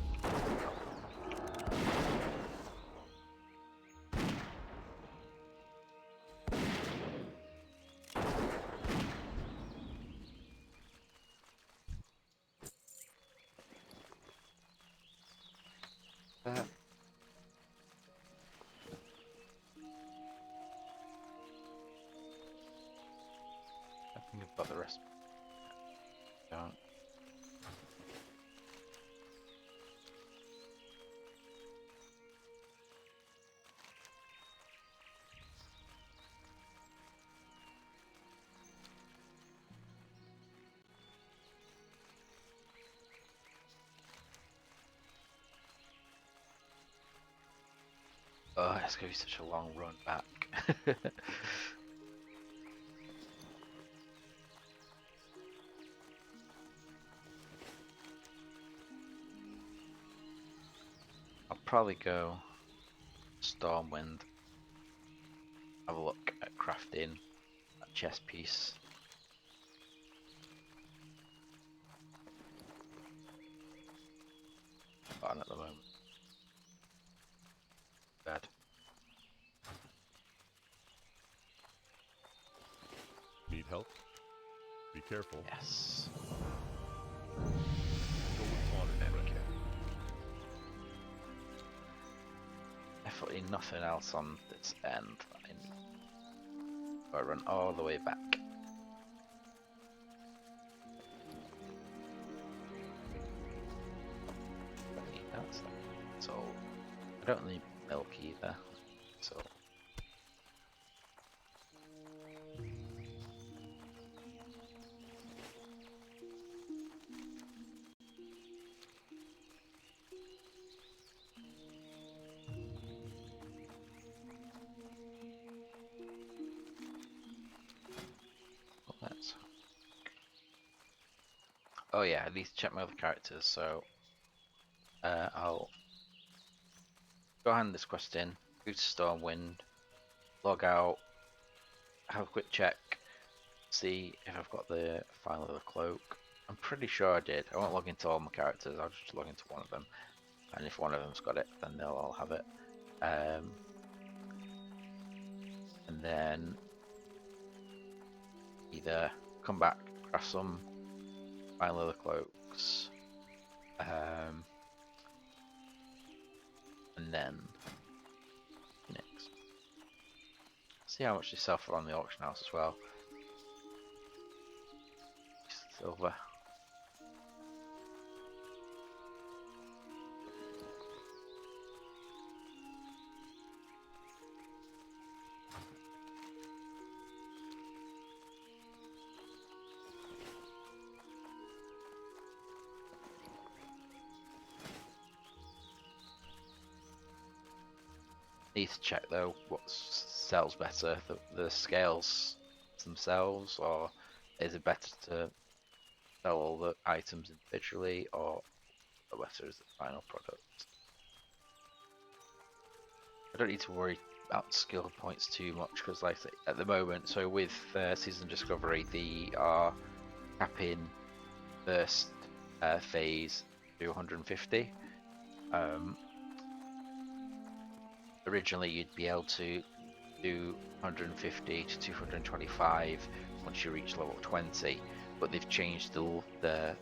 I think I've got the rest. Don't. Oh, it's gonna be such a long run back. I'll probably go Stormwind. Have a look at crafting that chest piece. On at the moment. Bad. Need help? Be careful. Yes. There we go. Definitely nothing else on this end. I run all the way back. That's not so. I don't need milk either. So. Oh yeah, I need to check my other characters, so I'll go hand this quest in, go to Stormwind, log out, have a quick check, see if I've got the file of the cloak. I'm pretty sure I did. I won't log into all my characters, I'll just log into one of them, and if one of them's got it, then they'll all have it. And then either come back, craft some fine leather cloaks, and then next see how much they sell for on the auction house as well. Silver. Need to check though what sells better, the scales themselves, or is it better to sell all the items individually, or better as the final product? I don't need to worry about skill points too much because, like at the moment, so with Season Discovery, they are capping first phase to 150. Originally, you'd be able to do 150 to 225 once you reach level 20, but they've changed the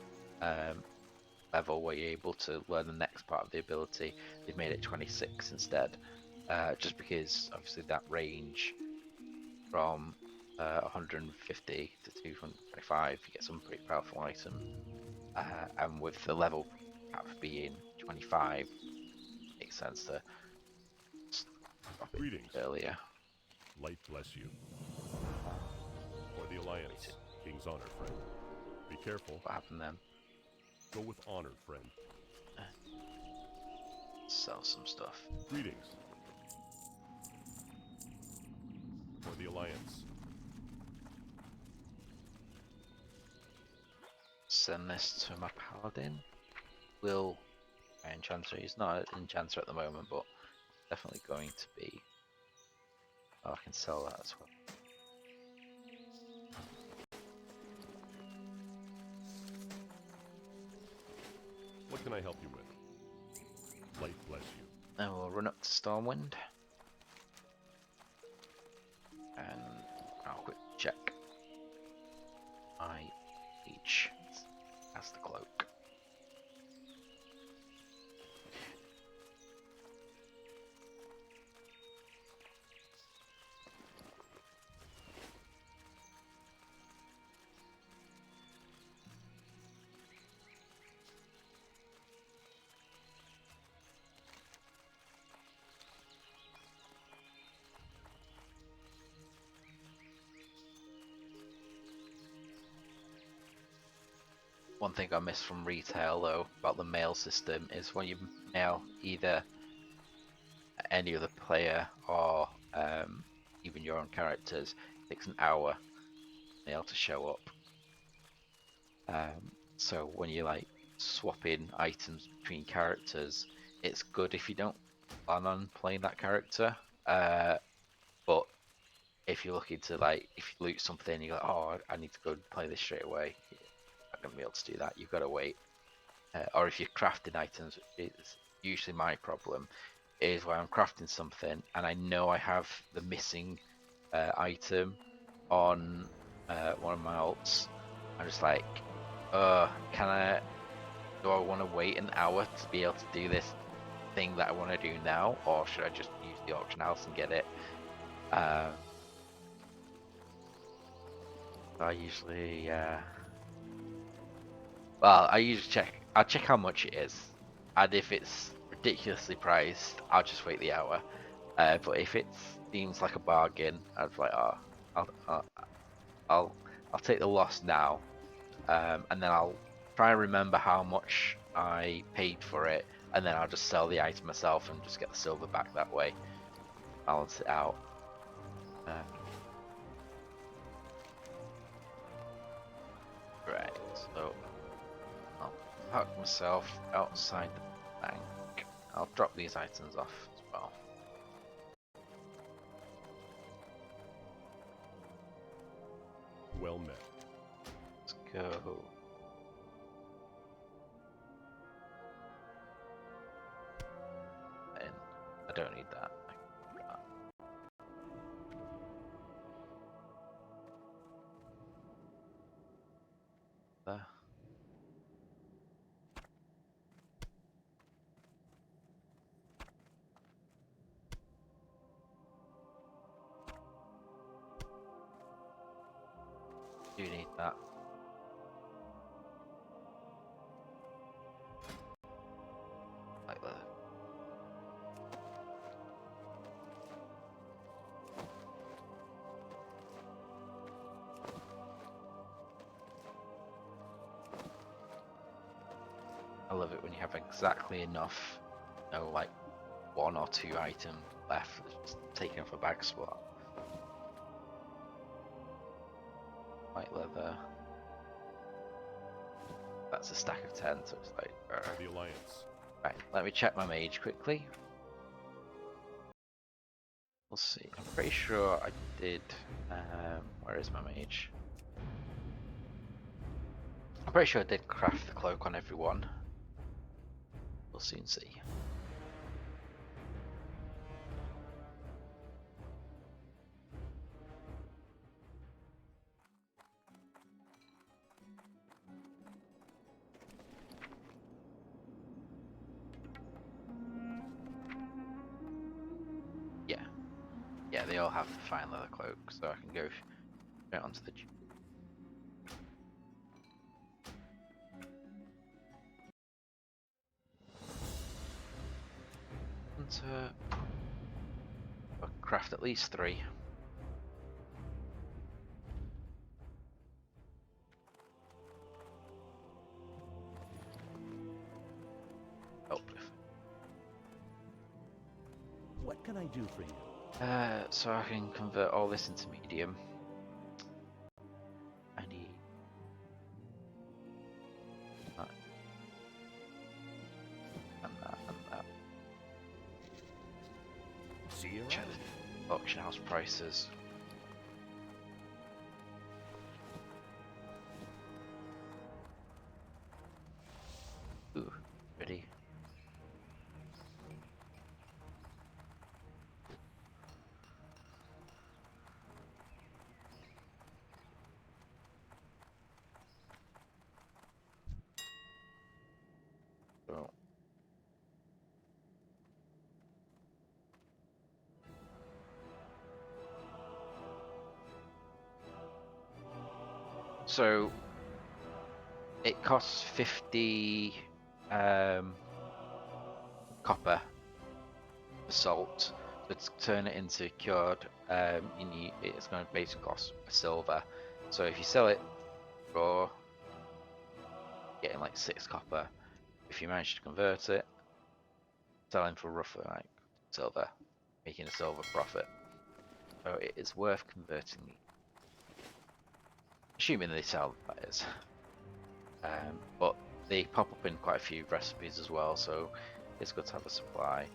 level where you're able to learn the next part of the ability. They've made it 26 instead, just because obviously that range from 150 to 225, you get some pretty powerful item, and with the level cap being 25, it makes sense to stop it Greetings. earlier. Light bless you. For the Alliance, King's honor, friend. Be careful. What happened then? Go with honor, friend. Sell some stuff. Greetings. For the Alliance. Send this to my paladin. Will enchanter. He's not an enchanter at the moment, but definitely going to be. Oh, I can sell that as well. What can I help you with? Light bless you. Then we'll run up to Stormwind. And I'll quick check my age. That's the cloak. One thing I miss from retail though about the mail system is when you mail either any other player or even your own characters, it takes an hour for mail to show up. So when you like swapping items between characters, it's good if you don't plan on playing that character. But if you're looking to like, if you loot something, you're like, oh, I need to go play this straight away. You're not gonna be able to do that. You've got to wait. Or if you're crafting items, it's usually my problem. Is where I'm crafting something and I know I have the missing item on one of my alts. I'm just like, do I want to wait an hour to be able to do this thing that I want to do now, or should I just use the auction house and get it? I usually, I usually check. I'll check how much it is, and if it's ridiculously priced, I'll just wait the hour. But if it seems like a bargain, I'd be like, I'll take the loss now, and then I'll try and remember how much I paid for it, and then I'll just sell the item myself and just get the silver back that way. Balance it out. Right, so I'll park myself outside the bank. I'll drop these items off as well. Well met. Let's go. And I don't need that. I can keep that. There. Do need that. Like that. I love it when you have exactly enough, no like one or two items left, just taking up a bag spot. White leather. That's a stack of 10, so it's like. For the Alliance. Right, let me check my mage quickly. We'll see. I'm pretty sure I did. Where is my mage? I'm pretty sure I did craft the cloak on everyone. We'll soon see. Yeah, they all have the fine leather cloak, so I can go straight onto the. And I'll craft at least 3. Oh, What can I do for you? so I can convert all this into medium. I need that and that and that. See you Check around. the auction house prices. Ooh, ready. So So it costs 50 copper for salt. So to turn it into cured, it's going to basically cost a silver. So if you sell it for getting like 6 copper, if you manage to convert it, selling for roughly like silver, making a silver profit. So it is worth converting. Assuming they sell, that is. But they pop up in quite a few recipes as well, so it's good to have a supply.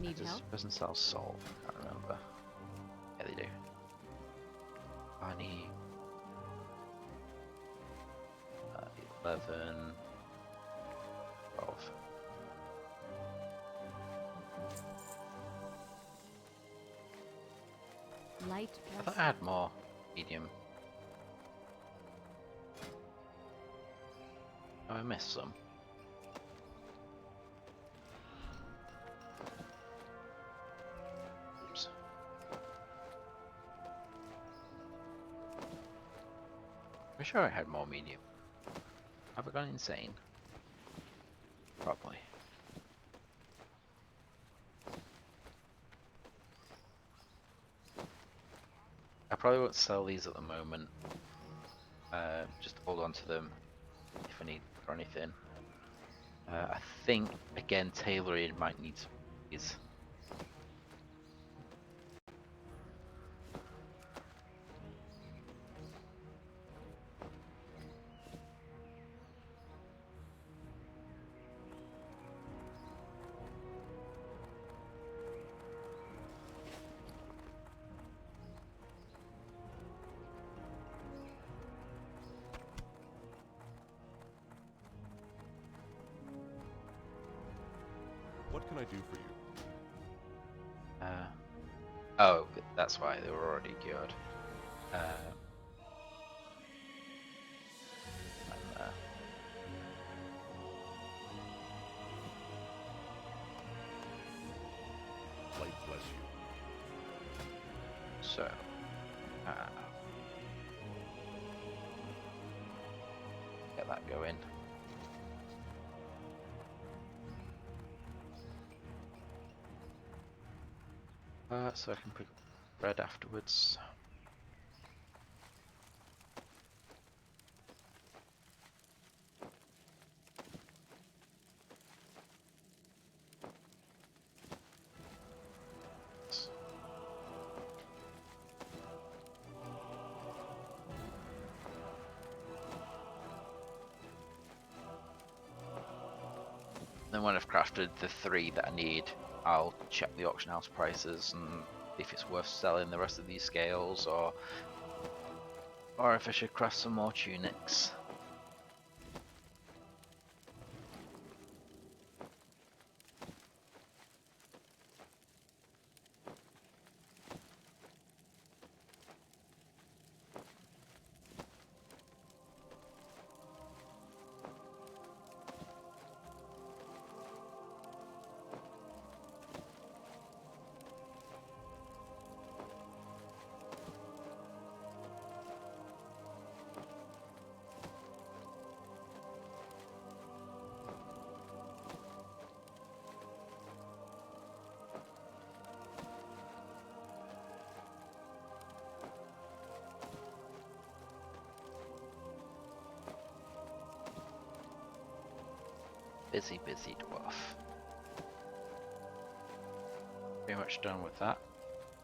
Need Does help? this person sell salt? I can't remember. Yeah, they do. I need 11, 12. Light I plus thought I had more medium. Oh, I missed some. Oops. I'm sure I had more medium. Have I gone insane? Probably. I probably won't sell these at the moment. Just hold on to them if I need for anything. I think again tailoring might need some of these. What can I do for you? Oh, that's why they were already cured. And, Light bless you. so, get that going. So I can pick up bread afterwards. then when I've crafted the 3 that I need, I'll check the auction house prices and if it's worth selling the rest of these scales, or if I should craft some more tunics. Busy, busy dwarf. Pretty much done with that.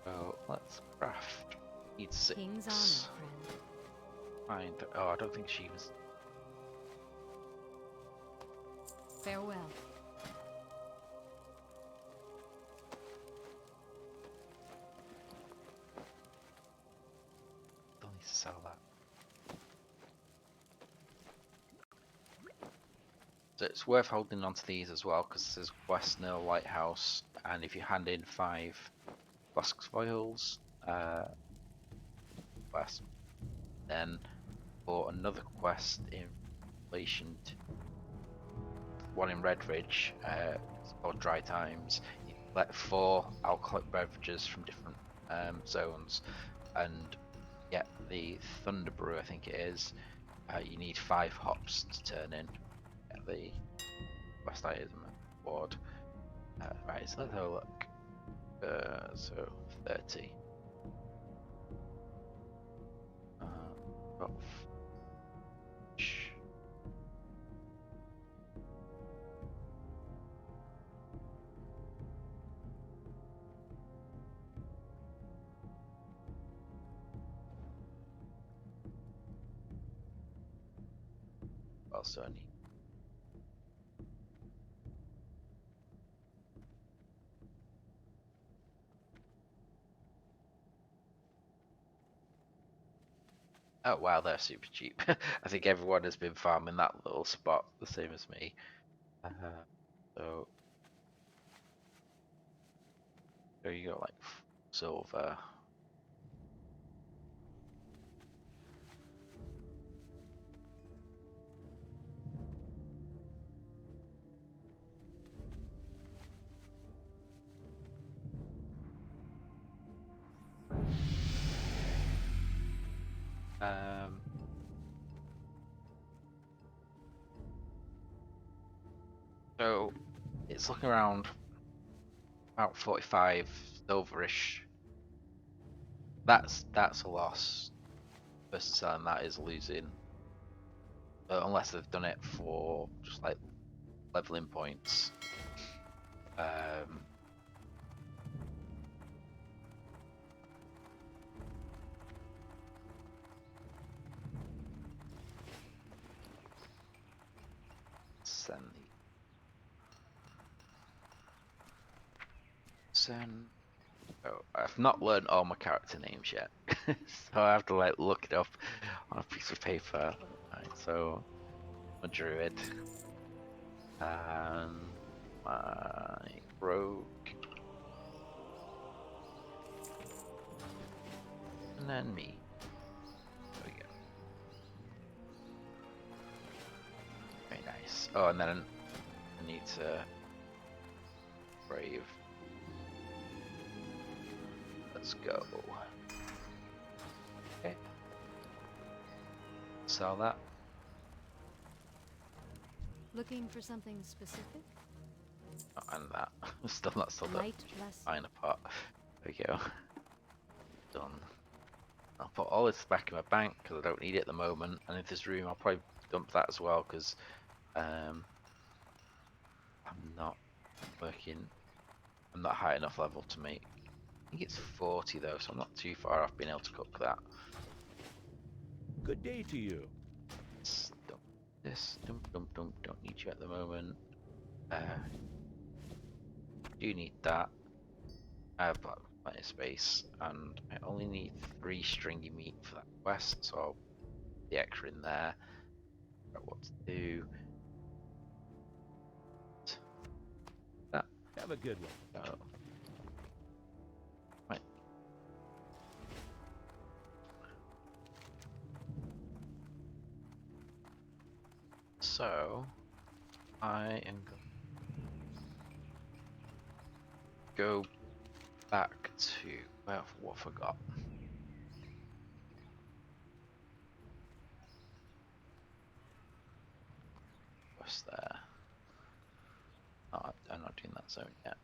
So let's craft. Need 6. King's honor, friend. Find. Oh, I don't think she was. Farewell. Don't need to sell that. So it's worth holding on to these as well, because there's quest near the lighthouse, and if you hand in 5 flask vials, quest, then for another quest in relation to one in Redridge, it's called Dry Times, you collect 4 alcoholic beverages from different zones, and get the Thunder Brew, I think it is. You need 5 hops to turn in. The quest item board. Right, so let's have a look. So 30. Got also need. Oh wow, they're super cheap. I think everyone has been farming that little spot the same as me. So there you go, like silver. So it's looking around about 45 silverish. That's a loss. Versus selling that is losing. Unless they've done it for just like leveling points. Oh, I've not learned all my character names yet, so I have to like look it up on a piece of paper. Right, so I'm a druid, and my rogue, and then me. There we go. Very nice. Oh, and then I need to brave. Let's go. Okay. Sell that. Looking for something specific? Oh, and that. Still not sold up. Light bless. Fine apart. There we go. Done. I'll put all this back in my bank because I don't need it at the moment. And if there's room, I'll probably dump that as well because I'm not working. I'm not high enough level to make. I think it's 40 though, so I'm not too far off being able to cook that. Good day to you. Let's dump this. Don't need you at the moment. Do need that. I have plenty of space, and I only need 3 stringy meat for that quest, so I'll put the extra in there. What to do? That. Have a good one. Oh. Right. So I am going to go back to what I forgot. What's there? Oh, I'm not doing that zone yet.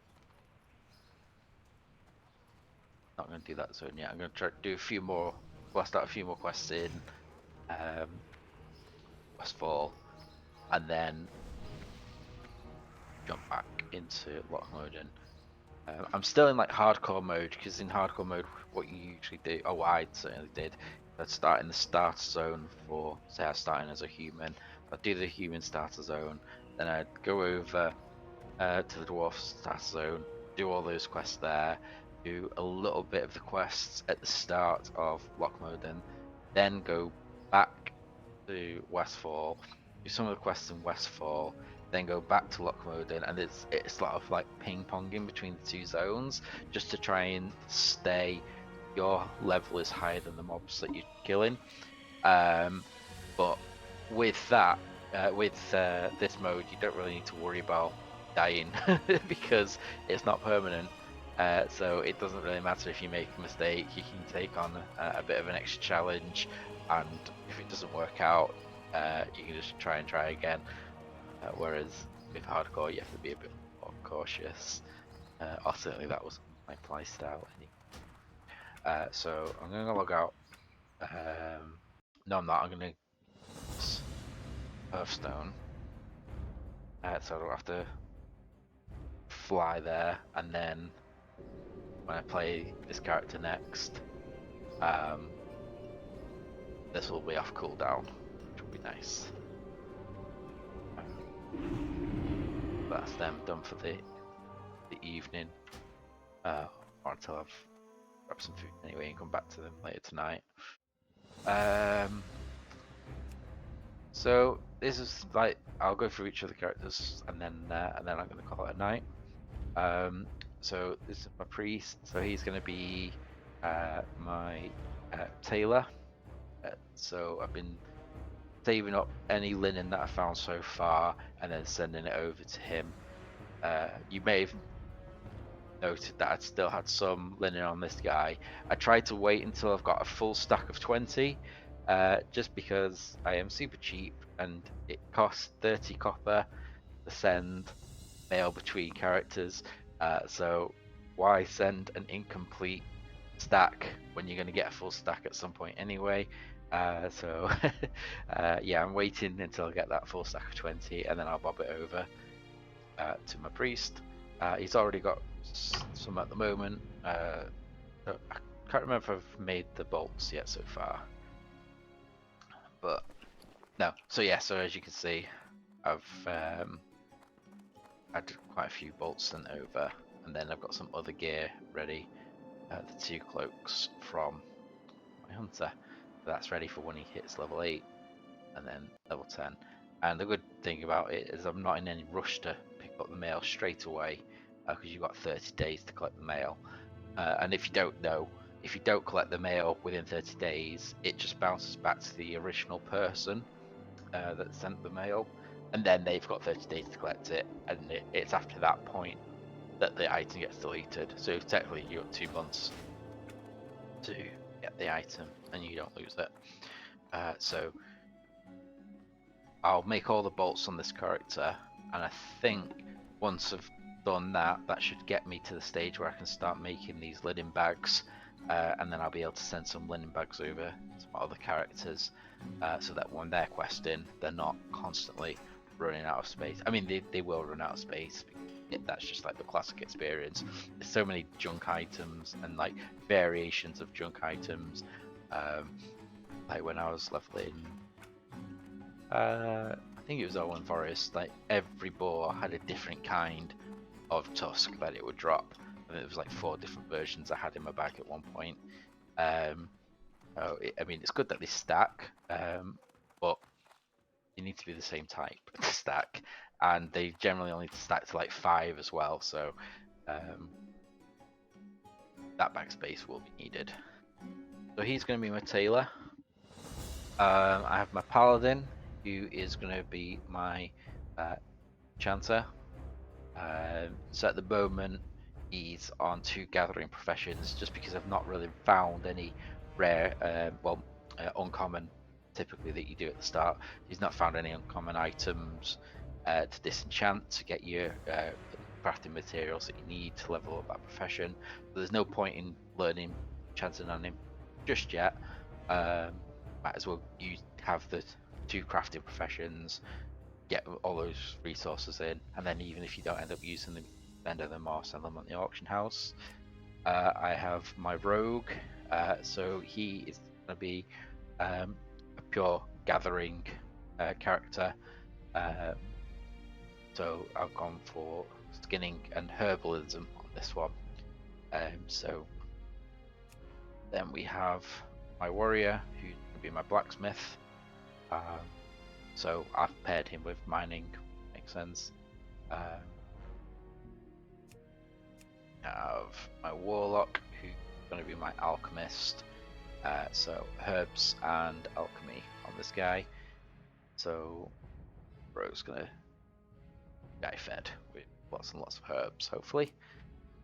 Not going to do that zone yet. I'm going to try to do a few more. Blast out a few more quests in Westfall, and then jump back into Lockmoden. I'm still in like hardcore mode, because in hardcore mode, what you usually do, oh, I certainly did, I'd start in the starter zone for, say I was starting as a human, I'd do the human starter zone, then I'd go over to the dwarf starter zone, do all those quests there, do a little bit of the quests at the start of Lockmoden, then go back to Westfall, do some of the quests in Westfall, then go back to Lockmoden, and it's sort of like ping-ponging between the 2 zones, just to try and stay your level is higher than the mobs that you're killing. But with that, this mode, you don't really need to worry about dying because it's not permanent. So it doesn't really matter if you make a mistake. You can take on a bit of an extra challenge, and if it doesn't work out, you can just try again. Whereas with hardcore, you have to be a bit more cautious. Or certainly that was my playstyle anyway. So I'm going to log out. No, I'm not. I'm going to Hearthstone. So I don't have to fly there, and then when I play this character next, this will be off cooldown, which will be nice. That's them done for the evening, or until I've grabbed some food anyway and come back to them later tonight. So this is like, I'll go through each of the characters, and then I'm going to call it a night. So this is my priest. So he's going to be my tailor. So I've been saving up any linen that I found so far, and then sending it over to him. You may have noted that I'd still had some linen on this guy. I tried to wait until I've got a full stack of 20, just because I am super cheap, and it costs 30 copper to send mail between characters. So why send an incomplete stack when you're going to get a full stack at some point anyway? So yeah, I'm waiting until I get that full stack of 20, and then I'll bob it over to my priest. He's already got some at the moment. I can't remember if I've made the bolts yet so far, but no. So yeah, so as you can see, I've had quite a few bolts sent over, and then I've got some other gear ready. The 2 cloaks from my hunter. That's ready for when he hits level 8, and then level 10. And the good thing about it is I'm not in any rush to pick up the mail straight away, because you've got 30 days to collect the mail. And if you don't know, if you don't collect the mail within 30 days, it just bounces back to the original person that sent the mail, and then they've got 30 days to collect it, and it's after that point that the item gets deleted. So technically you've got 2 months to get the item, and you don't lose it. So I'll make all the bolts on this character, and I think once I've done that, that should get me to the stage where I can start making these linen bags, and then I'll be able to send some linen bags over to my other characters, so that when they're questing, they're not constantly running out of space. I mean, they will run out of space. That's just like the classic experience. There's so many junk items and like variations of junk items. Like when I was leveling, I think it was Owen Forest, like every boar had a different kind of tusk that it would drop. And it was like 4 different versions I had in my bag at one point. I mean, it's good that they stack, but you need to be the same type to stack, and they generally only stack to like 5 as well. So that bag space will be needed. So he's going to be my tailor. I have my paladin, who is going to be my chanter. So at the moment, he's on 2 gathering professions, just because I've not really found any rare, uncommon, typically that you do at the start. He's not found any uncommon items to disenchant to get your crafting materials that you need to level up that profession. So there's no point in learning enchanting on him just yet. Might as well have the 2 crafting professions, get all those resources in, and then even if you don't end up using them, render them or sell them on the auction house. I have my rogue, so he is going to be a pure gathering character. So I've gone for skinning and herbalism on this one. So then we have my warrior, who's going to be my blacksmith. So I've paired him with mining, makes sense. Have my warlock, who's going to be my alchemist. So herbs and alchemy on this guy. So Bro's going to guy fed with lots and lots of herbs, hopefully.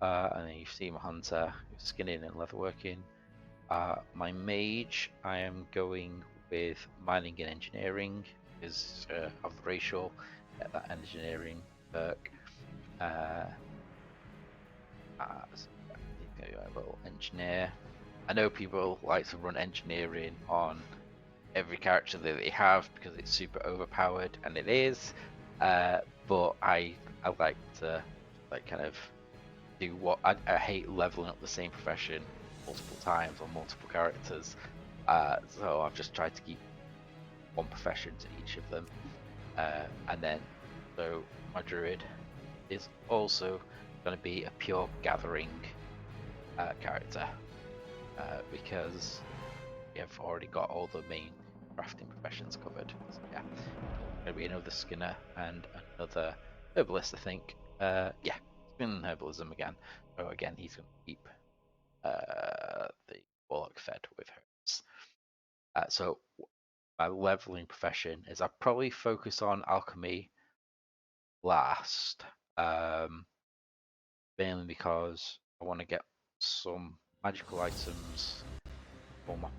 And then you see my hunter, who's skinning and leatherworking. My mage, I am going with mining and engineering, because of the racial, get that engineering perk. A little engineer. I know people like to run engineering on every character that they have because it's super overpowered, and it is. But I like to kind of do what I hate leveling up the same profession multiple times on multiple characters. So I've just tried to keep 1 profession to each of them, and then so my druid is also going to be a pure gathering character, because we have already got all the main crafting professions covered. So yeah, going to be another skinner and another herbalist, I think. Yeah, skinning and herbalism again. So again, he's going to keep the warlock fed with herbs. So my leveling profession is I probably focus on alchemy last, mainly because I want to get some magical items for my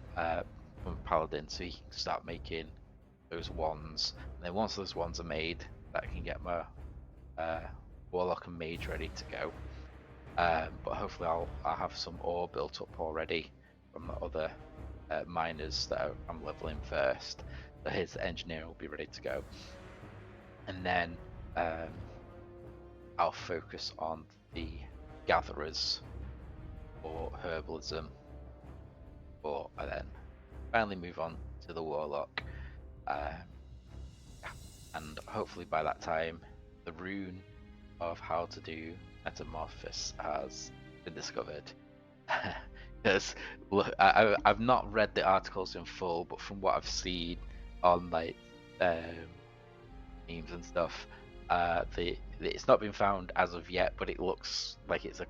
paladin, so he can start making those wands. And then once those wands are made, that can get my warlock and mage ready to go. But hopefully I'll have some ore built up already from the other miners that I'm leveling first. So his engineer will be ready to go. And then I'll focus on the gatherers for herbalism, but I then finally move on to the warlock. And hopefully by that time, the rune of how to do metamorphosis has been discovered. Because I've not read the articles in full, but from what I've seen on like memes and stuff, it's not been found as of yet, but it looks like it's a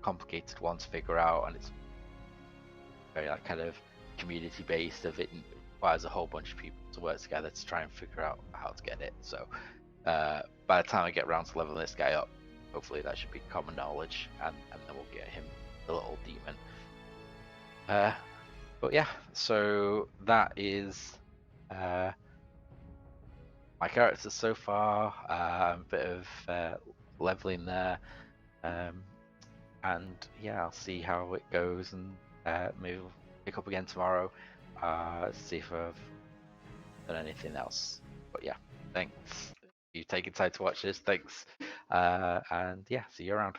complicated one to figure out, and it's very like kind of community based. Of it requires a whole bunch of people to work together to try and figure out how to get it. So by the time I get around to leveling this guy up, hopefully that should be common knowledge, and then we'll get him the little demon. But yeah, so that is my characters so far. A bit of leveling there, and yeah, I'll see how it goes, and maybe we'll pick up again tomorrow. See if I've done anything else. But yeah, thanks. You taking time to watch this. Thanks, and yeah, see you around.